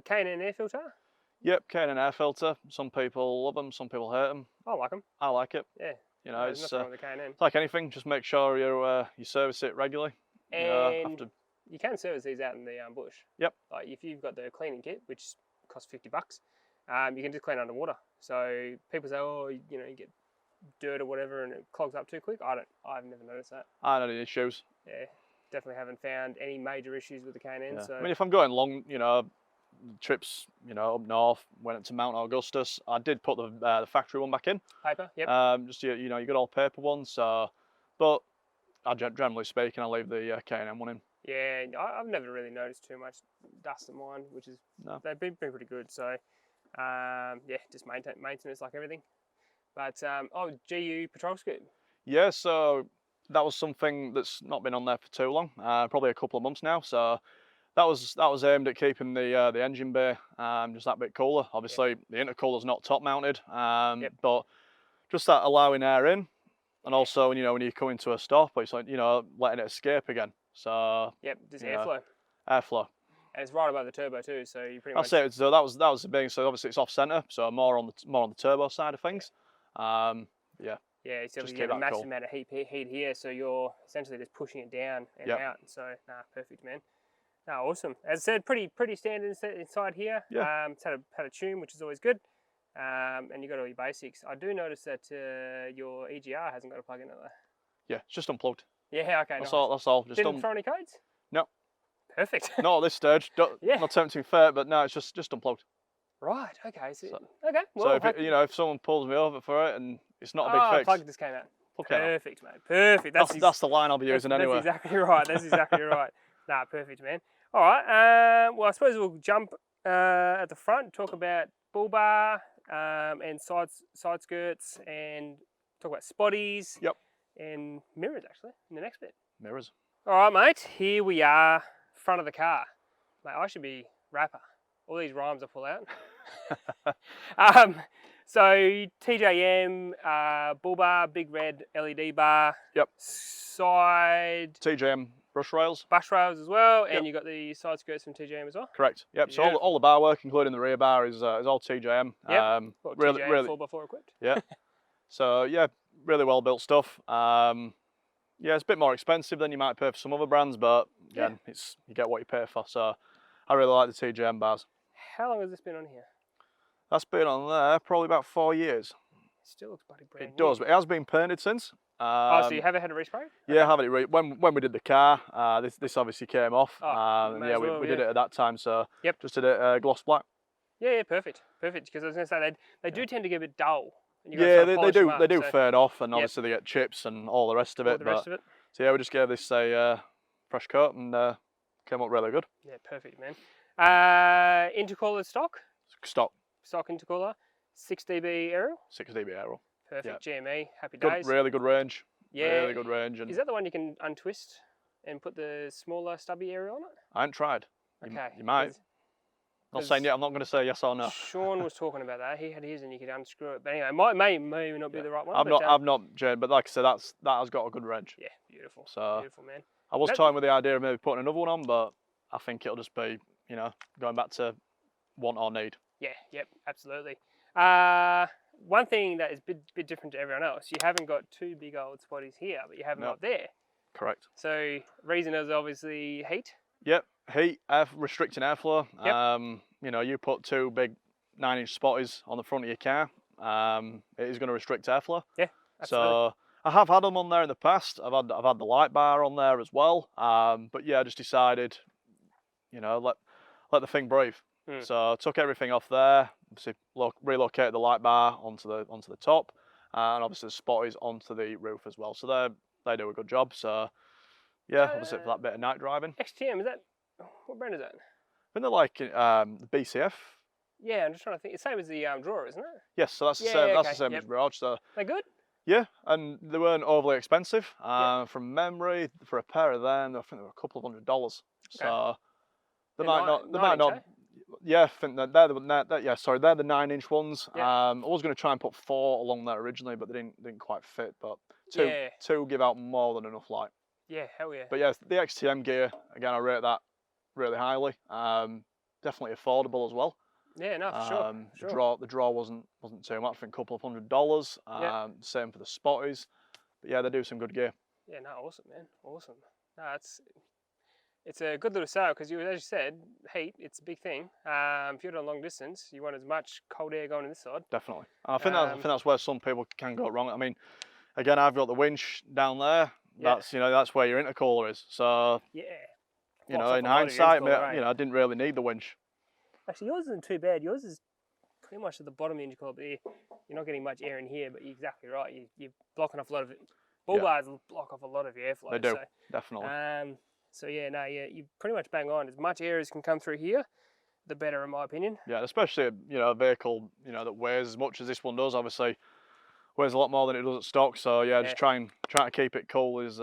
K&N air filter. Yep, K&N air filter. Some people love them, some people hate them. I like them. I like it. Yeah. It's nothing wrong with the K&N. It's like anything. Just make sure you service it regularly. And you can service these out in the bush. Yep. Like if you've got the cleaning kit, which costs $50, you can just clean underwater. So people say, oh, you get dirt or whatever and it clogs up too quick. I've never noticed that. I don't have any issues. Yeah, definitely haven't found any major issues with the K&N. Yeah. So I mean, if I'm going long, trips, up north, went up to Mount Augustus, I did put the factory one back in. Paper, yep. Just you got all paper ones. So, but generally speaking, I leave the K&N one in. Yeah, I've never really noticed too much dust in mine, which is they've been pretty good. So, just maintenance like everything. But GU patrol scoop. Yeah, so that was something that's not been on there for too long, probably a couple of months now. So That was aimed at keeping the engine bay just that bit cooler. Obviously, the intercooler's not top mounted, but just that allowing air in, and also when you come into a stop, it's like letting it escape again. So just airflow. Airflow. And it's right above the turbo too, so you pretty much. That's it. So that was the big. So obviously it's off center, so more on the turbo side of things. Yeah. Yeah, so you get a massive amount of heat here, so you're essentially just pushing it down and out. So perfect, man. No, awesome. As I said, pretty standard inside here. Yeah. It's had a tune, which is always good. And you got all your basics. I do notice that your EGR hasn't got a plug in it though. Yeah, it's just unplugged. Yeah, okay. That's all. That's all. Just didn't throw any codes? No. Perfect. Not at this stage. Not tempting fate, but no, it's just unplugged. Right. Okay. So, okay. Well, so if someone pulls me over for it and it's not a big fix. Plug just came out. Perfect, mate. Perfect. That's the line I'll be using anyway. That's exactly right. That's exactly right. Nah, perfect, man. All right. Well, I suppose we'll jump at the front, talk about bull bar and side skirts, and talk about spotties. Yep. And mirrors actually in the next bit. Mirrors. All right, mate. Here we are, front of the car. Mate, I should be rapper. All these rhymes I pull out. So TJM, bull bar, big red LED bar. Yep. Side. TJM brush rails. Brush rails as well, and you got the side skirts from TJM as well. Correct. Yep. So all the bar work, including the rear bar, is all TJM. Yep. Really, TJM 4x4 equipped. Yeah. So yeah, really well built stuff. Yeah, it's a bit more expensive than you might pay for some other brands, but again, you get what you pay for. So I really like the TJM bars. How long has this been on here? That's been on there probably about 4 years. It still looks bloody brand new. It does, but it has been painted since. So you haven't had a respray? Yeah, haven't it? When we did the car, this obviously came off. We did it at that time, so just did it gloss black. Yeah, perfect. Because I was going to say they do tend to get a bit dull. Yeah, they do fade off, and obviously they get chips and all the rest of it. So yeah, we just gave this a fresh coat and came up really good. Yeah, perfect, man. Intercooler stock intercooler, 6 dB aerial. 6 dB aerial. Perfect. GME, happy good, days. Really good range. Yeah, really good range. And is that the one you can untwist and put the smaller stubby aerial on it? I haven't tried. Okay. You might. Not saying I'm not going to say yes or no. Sean was talking about that. He had his and you could unscrew it. But anyway, it may not be the right one. I've not, Jane, but like I said, that has got a good range. Yeah, beautiful. So beautiful, man. I was toying with the idea of maybe putting another one on, but I think it'll just be, going back to want or need. Yeah, yep, absolutely. One thing that is a bit different to everyone else, you haven't got two big old spotties here, but you have them up there. Correct. So reason is obviously heat. Yep, heat, restricting airflow. Yep. You put two big 9-inch spotties on the front of your car, it is going to restrict airflow. Yeah, absolutely. So I have had them on there in the past. I've had the light bar on there as well. But yeah, I just decided, let the thing breathe. So I took everything off there, obviously relocated the light bar onto the top, and obviously the spotties onto the roof as well. So they do a good job. So yeah, obviously for that bit of night driving. XTM, is that, what brand is that? I think they're like the BCF. Yeah, I'm just trying to think. It's the same as the drawer, isn't it? Yes, so that's the same. That's the same as Mirage. So they're good. Yeah, and they weren't overly expensive. From memory, for a pair of them, I think they were a couple of $100. So they might not. Yeah, I think they're the 9-inch ones. I was going to try and put 4 along there originally, but they didn't quite fit. But two give out more than enough light. Yeah, hell yeah. But yeah, the XTM gear again, I rate that really highly. Definitely affordable as well. Yeah, no, for sure. The draw wasn't too much. I think a couple of $100. Same for the spotties. But yeah, they do some good gear. Yeah, no, awesome, man, awesome. No, it's a good little sail because as you said, heat, it's a big thing. If you're on a long distance, you want as much cold air going on this side. Definitely. I think that's where some people can go wrong. I mean, again, I've got the winch down there. That's where your intercooler is. So in hindsight, I didn't really need the winch. Actually, yours isn't too bad. Yours is pretty much at the bottom of the intercooler, but you're not getting much air in here. But you're exactly right. You're blocking off a lot of it. Bull bars block off a lot of your airflow. They do, definitely. So yeah, no, you pretty much bang on. As much air as can come through here, the better, in my opinion. Yeah, especially a vehicle that weighs as much as this one does. Obviously, weighs a lot more than it does at stock. So yeah, just trying to keep it cool is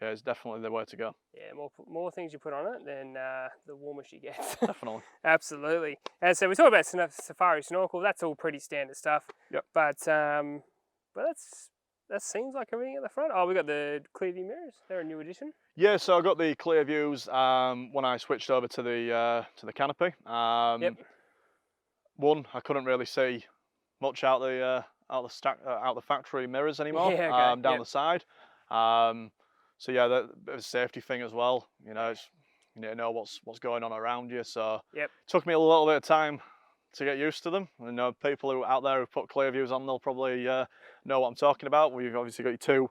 yeah, it's definitely the way to go. Yeah, more things you put on it, then the warmer she gets. Definitely. Absolutely. And so we talked about safari snorkel. That's all pretty standard stuff. Yep. But that seems like everything at the front. Oh, we got the clear view mirrors. They're a new addition. Yeah, so I got the clear views when I switched over to the Canopy. Yep. One, I couldn't really see much out the factory mirrors anymore. Yeah, okay. Down Yep. the side. So yeah, that bit of a safety thing as well. You know, you need to know what's going on around you. So Yep. it took me a little bit of time to get used to them. You know, people who out there who put clear views on, they'll probably know what I'm talking about. We've obviously got your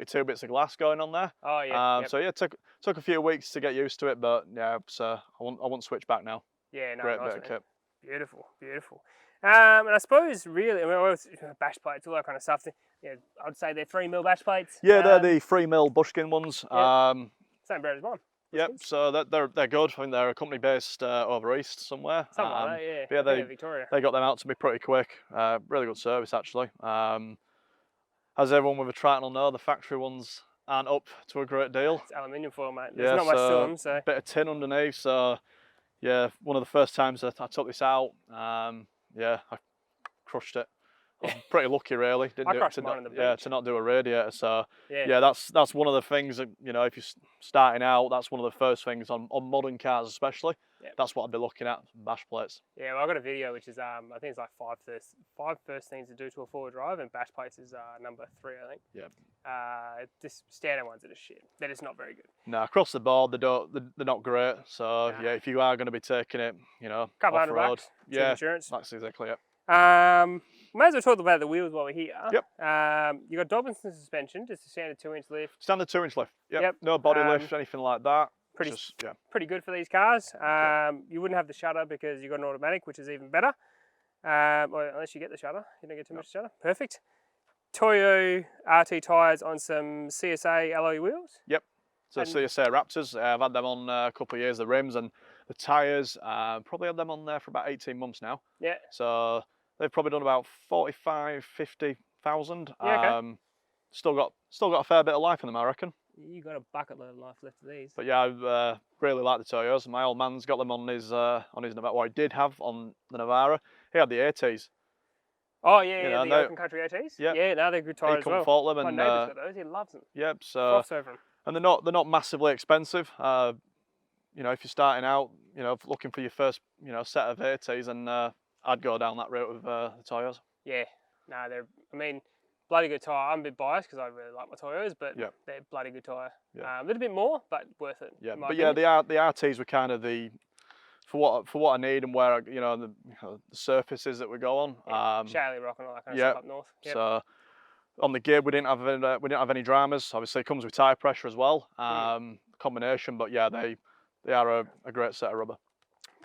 two bits of glass going on there. Oh yeah. So yeah, it took a few weeks to get used to it, but yeah, I won't switch back now. Yeah, no, Great nice, bit of kit. Beautiful, beautiful. And I suppose really, I mean, bash plates, all that kind of stuff. Yeah, I'd say they're 3mm bash plates. Yeah, they're the 3mm bushkin ones. Yep. Same brand as mine. Yep. So they're good. I think they're a company based over east somewhere. Something like that, yeah. Yeah, I think they're Victoria. they got them out to me pretty quick. Really good service actually. As everyone with a Triton will know, the factory ones aren't up to a great deal. It's aluminium foil, mate. There's not much to them, so. Bit of tin underneath. So yeah, one of the first times that I took this out, yeah, I crushed it. I was pretty lucky, really. I crushed mine on the beach. To not do a radiator. So yeah, that's one of the things that, you know, if you're starting out, that's one of the first things on modern cars, especially. Yep. That's what I'd be looking at, bash plates. Yeah, well, I got a video which is I think it's like five first things to do to a four-wheel drive, and bash plates is number 3, I think. Yeah. Just standard ones are just shit. They're just not very good. No, across the board they're not great. So yeah, if you are going to be taking it, you know, couple off road, $100, yeah, insurance. that's exactly it. May as well talk about the wheels while we're here. Yep. You got Dobinson suspension, just a standard 2-inch lift. Standard 2-inch lift. Yep. No body lift, anything like that. Pretty good for these cars. You wouldn't have the shutter because you got an automatic, which is even better. Well, unless you get the shutter, you don't get too much shutter. Perfect. Toyo RT tyres on some CSA alloy wheels. Yep. So CSA Raptors. I've had them on a couple of years. The rims and the tyres. Probably had them on there for about 18 months now. Yeah. So they've probably done about 45, 50,000. Yeah, okay. Still got a fair bit of life in them, I reckon. You got a bucket load of life left of these. But yeah, I really like the Toyos. My old man's got them on his Navara. Well, he did have on the Navara. He had the ATs. Oh yeah, the open country ATs. Yep. Yeah, now they're good tyres as well. He couldn't fault them. My neighbour's got those. He loves them. Yep. So. Crossover them. And they're not massively expensive. You know, if you're starting out, you know, looking for your first, you know, set of ATs, and I'd go down that route with the Toyos. Yeah. No, I mean, bloody good tyre. I'm a bit biased because I really like my Toyos, but they're bloody good tyre. Yeah. A little bit more, but worth it. Yeah, but yeah, the RTs were kind of for what I need and where the surfaces that we go on. Shaley Rock and all that kind of stuff up north. Yep. So on the gib we didn't have any dramas. Obviously, it comes with tyre pressure as well. Combination, but yeah, they are a great set of rubber.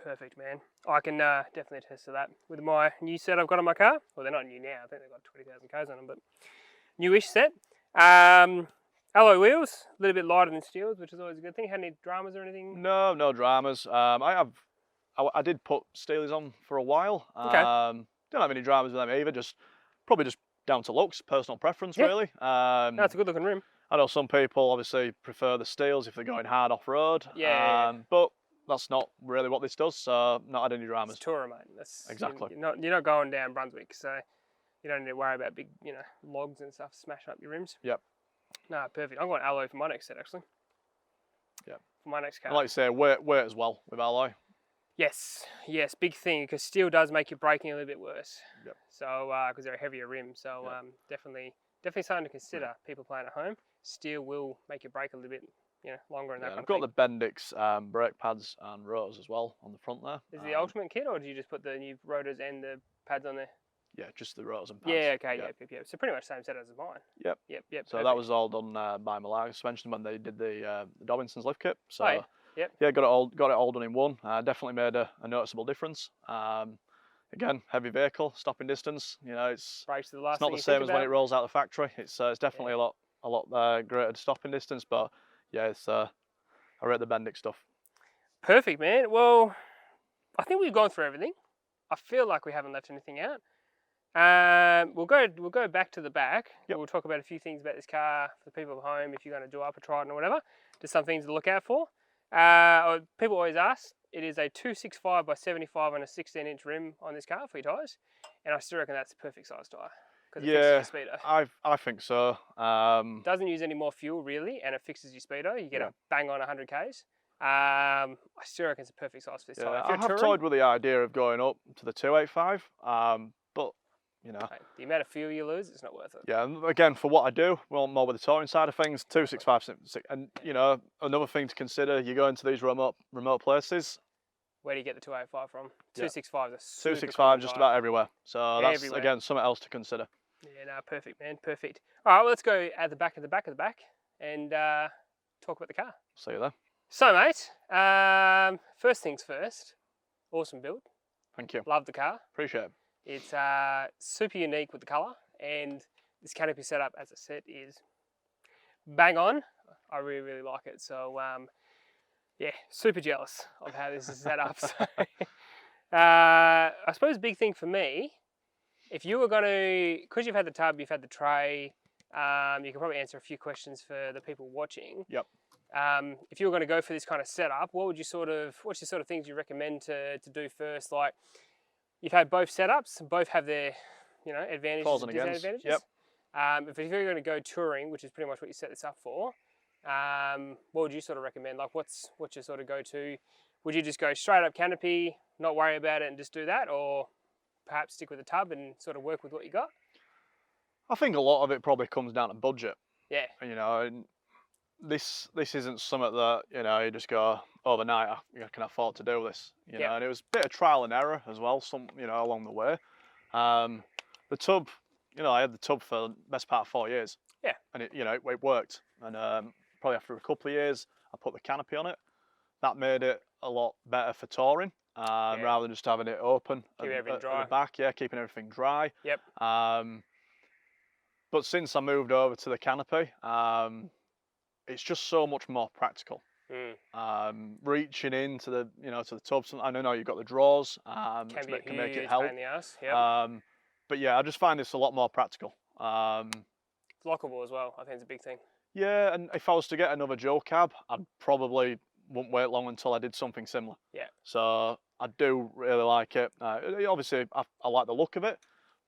Perfect, man. I can definitely attest to that with my new set I've got on my car. Well, they're not new now. I think they've got 20,000 k's on them, but newish set. Alloy wheels, a little bit lighter than steels, which is always a good thing. Had any dramas or anything? No dramas. I did put steelies on for a while. Okay. Don't have any dramas with them either. Probably just down to looks, personal preference, really. That's a good looking rim. I know some people obviously prefer the steels if they're going hard off road. But that's not really what this does, so not had any dramas. It's tourer, mate. That's exactly. You're not going down Brunswick, so you don't need to worry about big, logs and stuff smashing up your rims. Yep. No, perfect. I'm going alloy for my next set, actually. Yeah. For my next car. And like you say, weight as well with alloy. Yes, big thing, because steel does make your braking a little bit worse. Yep. So, because they're a heavier rim, so definitely something to consider. People playing at home, steel will make your brake a little bit, longer and that kind of thing. I've got the Bendix brake pads and rotors as well on the front there. Is it the ultimate kit, or do you just put the new rotors and the pads on there? Yeah, just the rotors and pads. Yeah, okay, yeah. So pretty much same set as mine. Yep. So perfect. That was all done by Malaga Suspension when they did the Dobinson's lift kit. So yeah, got it all done in one. Definitely made a noticeable difference. Again, heavy vehicle, stopping distance. It's not the same as when it rolls out the factory. It's definitely a lot greater stopping distance. But yeah, I rate the Bendix stuff. Perfect, man. Well, I think we've gone through everything. I feel like we haven't left anything out. We'll go back to the back. Yep. We'll talk about a few things about this car for the people at home if you're going to do up a Triton or whatever. Just some things to look out for. People always ask. It is a 265 by 75 on a 16-inch rim on this car for your tyres, and I still reckon that's a perfect size tyre because it fixes your speedo. I think so. Doesn't use any more fuel really, and it fixes your speedo. You get Yeah. a bang on 100 k's. I still reckon it's a perfect size for this tyre. I have toyed with the idea of going up to the 285, but you know, Mate, the amount of fuel you lose, it's not worth it. yeah. And again, for what I do, well, more with the touring side of things, 265, and you know, another thing to consider: you go into these remote places. Where do you get the 285 from? 265 is a super 265 just tyre. about everywhere. So that's Everywhere. again something else to consider. Yeah, no, perfect, man, perfect. All right, well, let's go at the back, and talk about the car. See you there. So, mate, first things first. Awesome build. Thank you. Love the car. Appreciate it. It's super unique with the colour, and this canopy setup, as I said, is bang on. I really, really like it. So, yeah, super jealous of how this is set up. So, I suppose a big thing for me, if you were going to, because you've had the tub, you've had the tray, you can probably answer a few questions for the people watching. Yep. If you were going to go for this kind of setup, what's the sort of things you recommend to do first? Like, you've had both setups, both have their, advantages Pros and and against. disadvantages. Yep. If you're going to go touring, which is pretty much what you set this up for, what would you sort of recommend? Like, what's your sort of go-to? Would you just go straight up canopy, not worry about it and just do that? Or perhaps stick with the tub and sort of work with what you got? I think a lot of it probably comes down to budget. Yeah. You know, and this isn't something that, you just go overnight, I can afford to do this. You know, and it was a bit of trial and error as well, along the way. The tub, I had the tub for the best part of 4 years. Yeah. And it worked. And probably after a couple of years, I put the canopy on it. That made it a lot better for touring, rather than just having it open Keep everything dry. at the back. Yeah, keeping everything dry. Yep. But since I moved over to the canopy, it's just so much more practical. Reaching into the to the tub. I know you've got the drawers, Can make it help. pain in the ass. Yep. But yeah, I just find this a lot more practical. Lockable as well. I think it's a big thing. Yeah, and if I was to get another dual cab, I probably wouldn't wait long until I did something similar. Yeah. So I do really like it. Obviously, I like the look of it,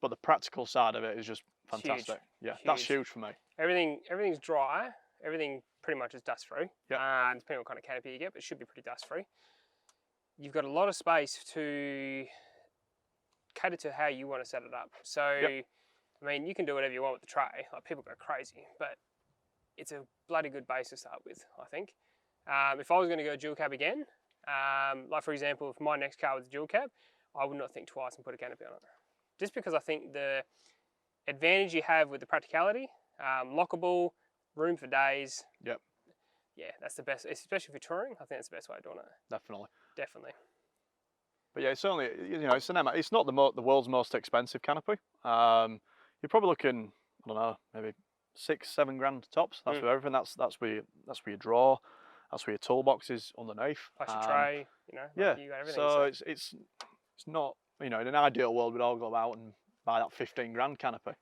but the practical side of it is just fantastic. Huge. Yeah, that's huge for me. Everything's dry. Everything pretty much is dust free. Yeah. Depending on what kind of canopy you get, but it should be pretty dust free. You've got a lot of space to cater to how you want to set it up. So, I mean, you can do whatever you want with the tray. Like, people go crazy, but it's a bloody good base to start with, I think. If I was going to go dual cab again, like for example, if my next car was a dual cab, I would not think twice and put a canopy on it. Just because I think the advantage you have with the practicality, lockable, room for days. Yep. Yeah, that's the best, especially for touring. I think that's the best way of doing it. Definitely. But yeah, it's only, it's an it's not the world's most expensive canopy. You're probably looking, I don't know, maybe $6-7 grand tops. That's for everything. That's where you draw. That's where your toolbox is underneath. Plus your tray, Yeah. You got everything. So it's not, in an ideal world we'd all go out and buy that 15 grand canopy.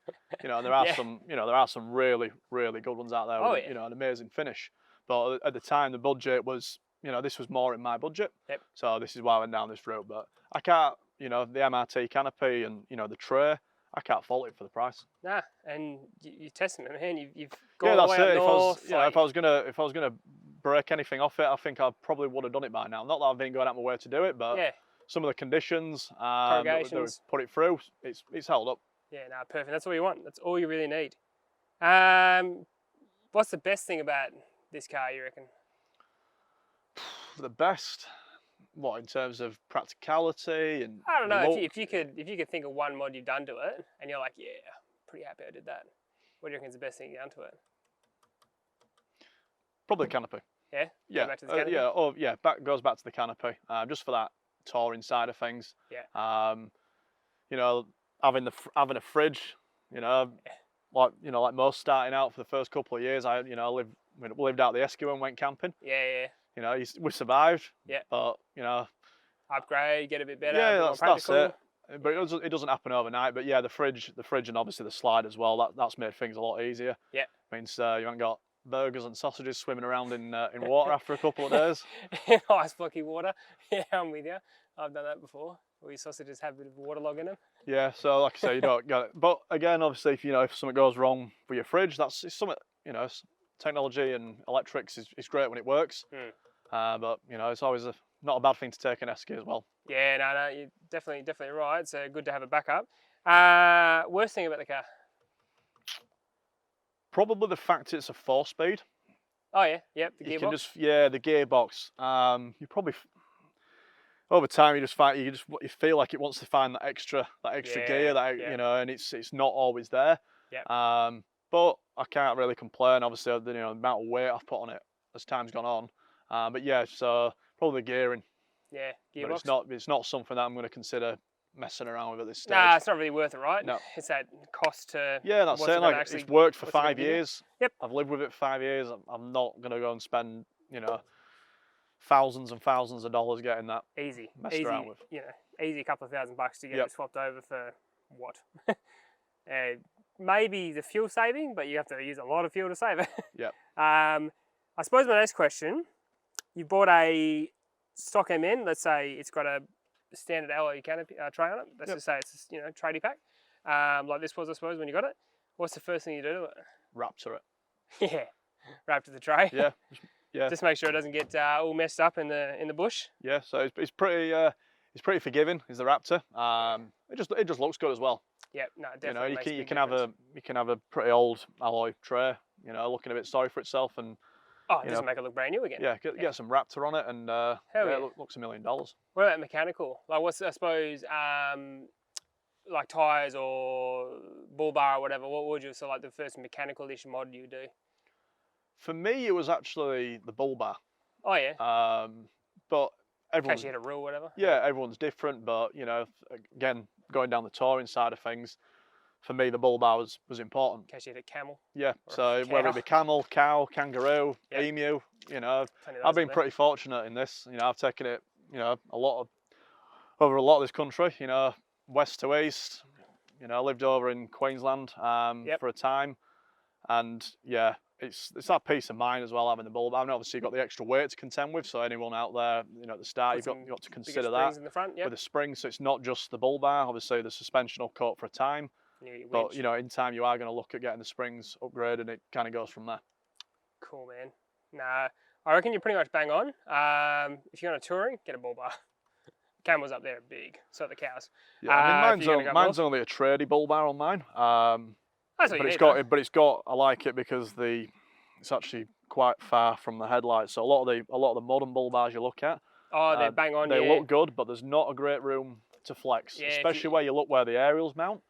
There are there are some really, really good ones out there with an amazing finish. But at the time the budget was, this was more in my budget. Yep. So this is why I went down this route. But I can't, the MRT canopy and the tray, I can't fault it for the price. Nah, and you're testing it, man. You've gone all the way up north. If I was gonna break anything off it, I think I probably would have done it by now. Not that I've been going out my way to do it, but some of the conditions that we've put it through, it's held up. Yeah, no, perfect. That's all you want. That's all you really need. What's the best thing about this car, you reckon? The best, what, in terms of practicality and I don't know. If you could think of one mod you've done to it, and you're like, yeah, pretty happy I did that. What do you reckon is the best thing you've done to it? Probably the canopy. Yeah. Yeah. Back to the canopy? Goes back to the canopy. Just for that touring side of things. Yeah. Having a fridge, like most starting out for the first couple of years, I lived out the Esquire and went camping. Yeah. We survived. Yeah. But upgrade, get a bit better. Yeah, that's it. but it doesn't happen overnight. But yeah, the fridge, and obviously the slide as well. That's made things a lot easier. Yeah. Means you haven't got burgers and sausages swimming around in water after a couple of days. Ice blocky water. Yeah, I'm with you. I've done that before. Where your sausages have a bit of waterlog in them. Yeah, so like I say, you don't get it. But again, obviously, if something goes wrong with your fridge, it's something, technology and electrics is great when it works. But it's always not a bad thing to take an esky as well. Yeah, no, you're definitely right. So good to have a backup. Worst thing about the car? Probably the fact it's a 4-speed. Oh yeah, yep, the gearbox. You can the gearbox. You probably over time you feel like it wants to find that extra gear and it's not always there. Yeah. But I can't really complain. Obviously, the amount of weight I've put on it as time's gone on. But yeah, so probably the gearing. Yeah, gearbox. But it's not something that I'm going to consider messing around with at this stage. Nah, it's not really worth it, right? No. It's that cost to. Yeah, that's it. Like it's worked for 5 years. Yep. I've lived with it for 5 years. I'm not going to go and spend thousands and thousands of dollars getting that messed around with. Easy couple of $1,000 to get it swapped over for what? Maybe the fuel saving, but you have to use a lot of fuel to save it. Yep. I suppose my next question, you bought a stock MN, let's say it's got a standard alloy canopy tray on it. Let's just say it's tradie pack, like this was, I suppose, when you got it. What's the first thing you do to it? Raptor it. Yeah, Raptor the tray. Yeah. Yeah. Just make sure it doesn't get all messed up in the bush. Yeah. So it's pretty forgiving. Is the Raptor? It just looks good as well. Yeah. No, definitely. You can have a pretty old alloy tray. Looking a bit sorry for itself and. Oh, it doesn't make it look brand new again. Yeah, get some Raptor on it and it looks $1 million. What about mechanical? Like what's, I suppose, like tyres or bull bar or whatever, what would you, so like the first mechanical-ish mod you do? For me, it was actually the bull bar. Oh yeah. But everyone. In case you had a rule or whatever. Yeah, everyone's different, but again, going down the touring side of things, for me, the bull bar was important. In case you had a camel. Yeah, so whether it be camel, cow, kangaroo, emu, I've been pretty fortunate in this. I've taken it, over a lot of this country, west to east. I lived over in Queensland for a time, and yeah, it's that peace of mind as well, having the bull bar. And obviously, you've got the extra weight to contend with. So anyone out there, at the start, you've got to consider that in the front, with the springs. So it's not just the bull bar. Obviously, the suspension will cope for a time. But in time you are going to look at getting the springs upgraded, and it kind of goes from there. Cool, man. Nah, I reckon you're pretty much bang on. If you're on a touring, get a bull bar. Camels up there are big, so are the cows. Yeah, I mean, mine's only a tradie bull bar on mine. That's what it's got. I like it because it's actually quite far from the headlights. So a lot of the modern bull bars you look at, they're bang on. They look good, but there's not a great room to flex, especially where you look where the aerials mount.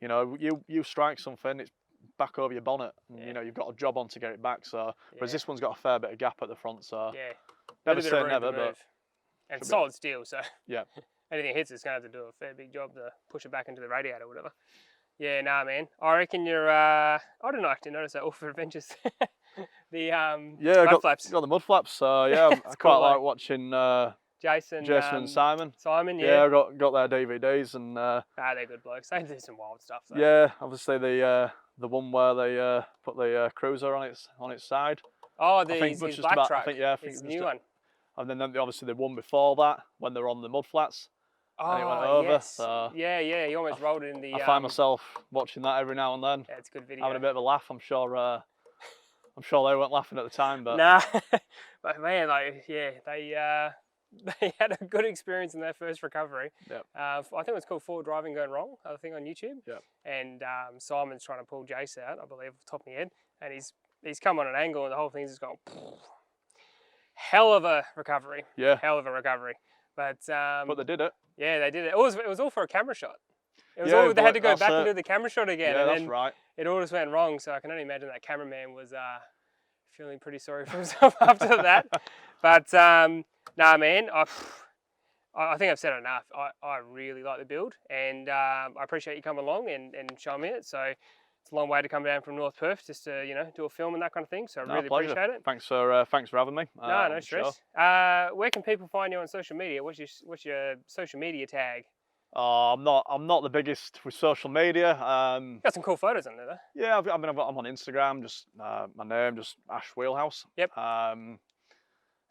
You strike something, it's back over your bonnet, and you've got a job on to get it back. So, whereas this one's got a fair bit of gap at the front. So, never say never, but and solid steel. So, yeah, anything hits, it's gonna have to do a fair big job to push it back into the radiator or whatever. Yeah, nah, man. I reckon you're. I don't know. I actually noticed that all for adventures. The mud flaps. Got the mud flaps. So yeah, I quite like watching. Jason and Simon. Simon, yeah. Yeah, I got their DVDs and. They're good blokes. They do some wild stuff. Though. Yeah, obviously the one where they put the cruiser on its side. Oh, his black truck. I think yeah, it's the new one. And then obviously the one before that when they're on the mud flats. Oh, and it went over. Yes. So yeah, you almost rolled it in the. I find myself watching that every now and then. Yeah, it's a good video. Having a bit of a laugh. I'm sure they weren't laughing at the time, but. Nah, but man, they had a good experience in their first recovery. Yep. I think it was called Forward Driving Gone Wrong, I think on YouTube. Yep. And Simon's trying to pull Jace out, I believe, off the top of my head. And he's come on an angle and the whole thing's just gone, hell of a recovery. Yeah. Hell of a recovery. But they did it. Yeah, they did it. It was all for a camera shot. They had to go back and do the camera shot again. Yeah, and that's right. It all just went wrong, so I can only imagine that cameraman was feeling pretty sorry for himself after that. But nah, man, I think I've said enough. I really like the build, and I appreciate you coming along and showing me it. So it's a long way to come down from North Perth just to do a film and that kind of thing. So I really appreciate it. Thanks for having me. No stress. Where can people find you on social media? What's your social media tag? Oh, I'm not the biggest with social media. Got some cool photos on there though. Yeah, I'm on Instagram. Just my name, just Ash Wheelhouse. Yep.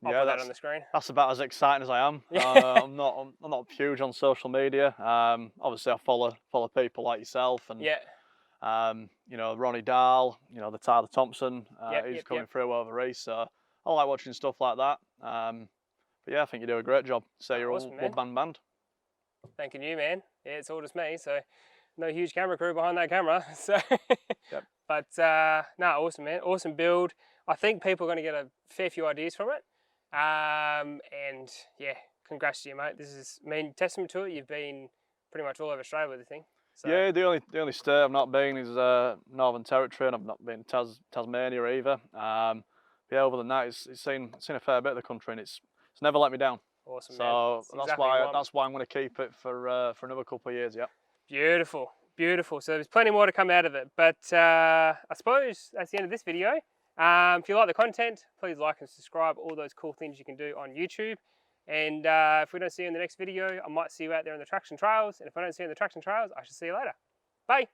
I'll Yeah, put that on the screen. that's about as exciting as I am. Yeah. I'm not huge on social media. Obviously, I follow people like yourself and Yeah. you know, Ronnie Dahl, you know, the Tyler Thompson, Yep. he's Yep. coming Yep. through over east. So I like watching stuff like that. But yeah, I think you do a great job. So you're Awesome, a man. one-man band. Thanking you, man. Yeah, it's all just me, so no huge camera crew behind that camera. So, Yep. but no, awesome, man. Awesome build. I think people are going to get a fair few ideas from it. And yeah, congrats to you, mate. This is, I mean, testament to it. You've been pretty much all over Australia with the thing. So. Yeah, the only state I've not been is Northern Territory, and I've not been Tasmania either. Yeah, other than that, it's seen a fair bit of the country, and it's never let me down. Awesome, so man. that's why I'm going to keep it for another couple of years. Yeah. Beautiful, beautiful. So there's plenty more to come out of it. But I suppose that's the end of this video. If you like the content, please like and subscribe. All those cool things you can do on YouTube. And if we don't see you in the next video, I might see you out there in the traction trails. And if I don't see you in the traction trails, I shall see you later. Bye.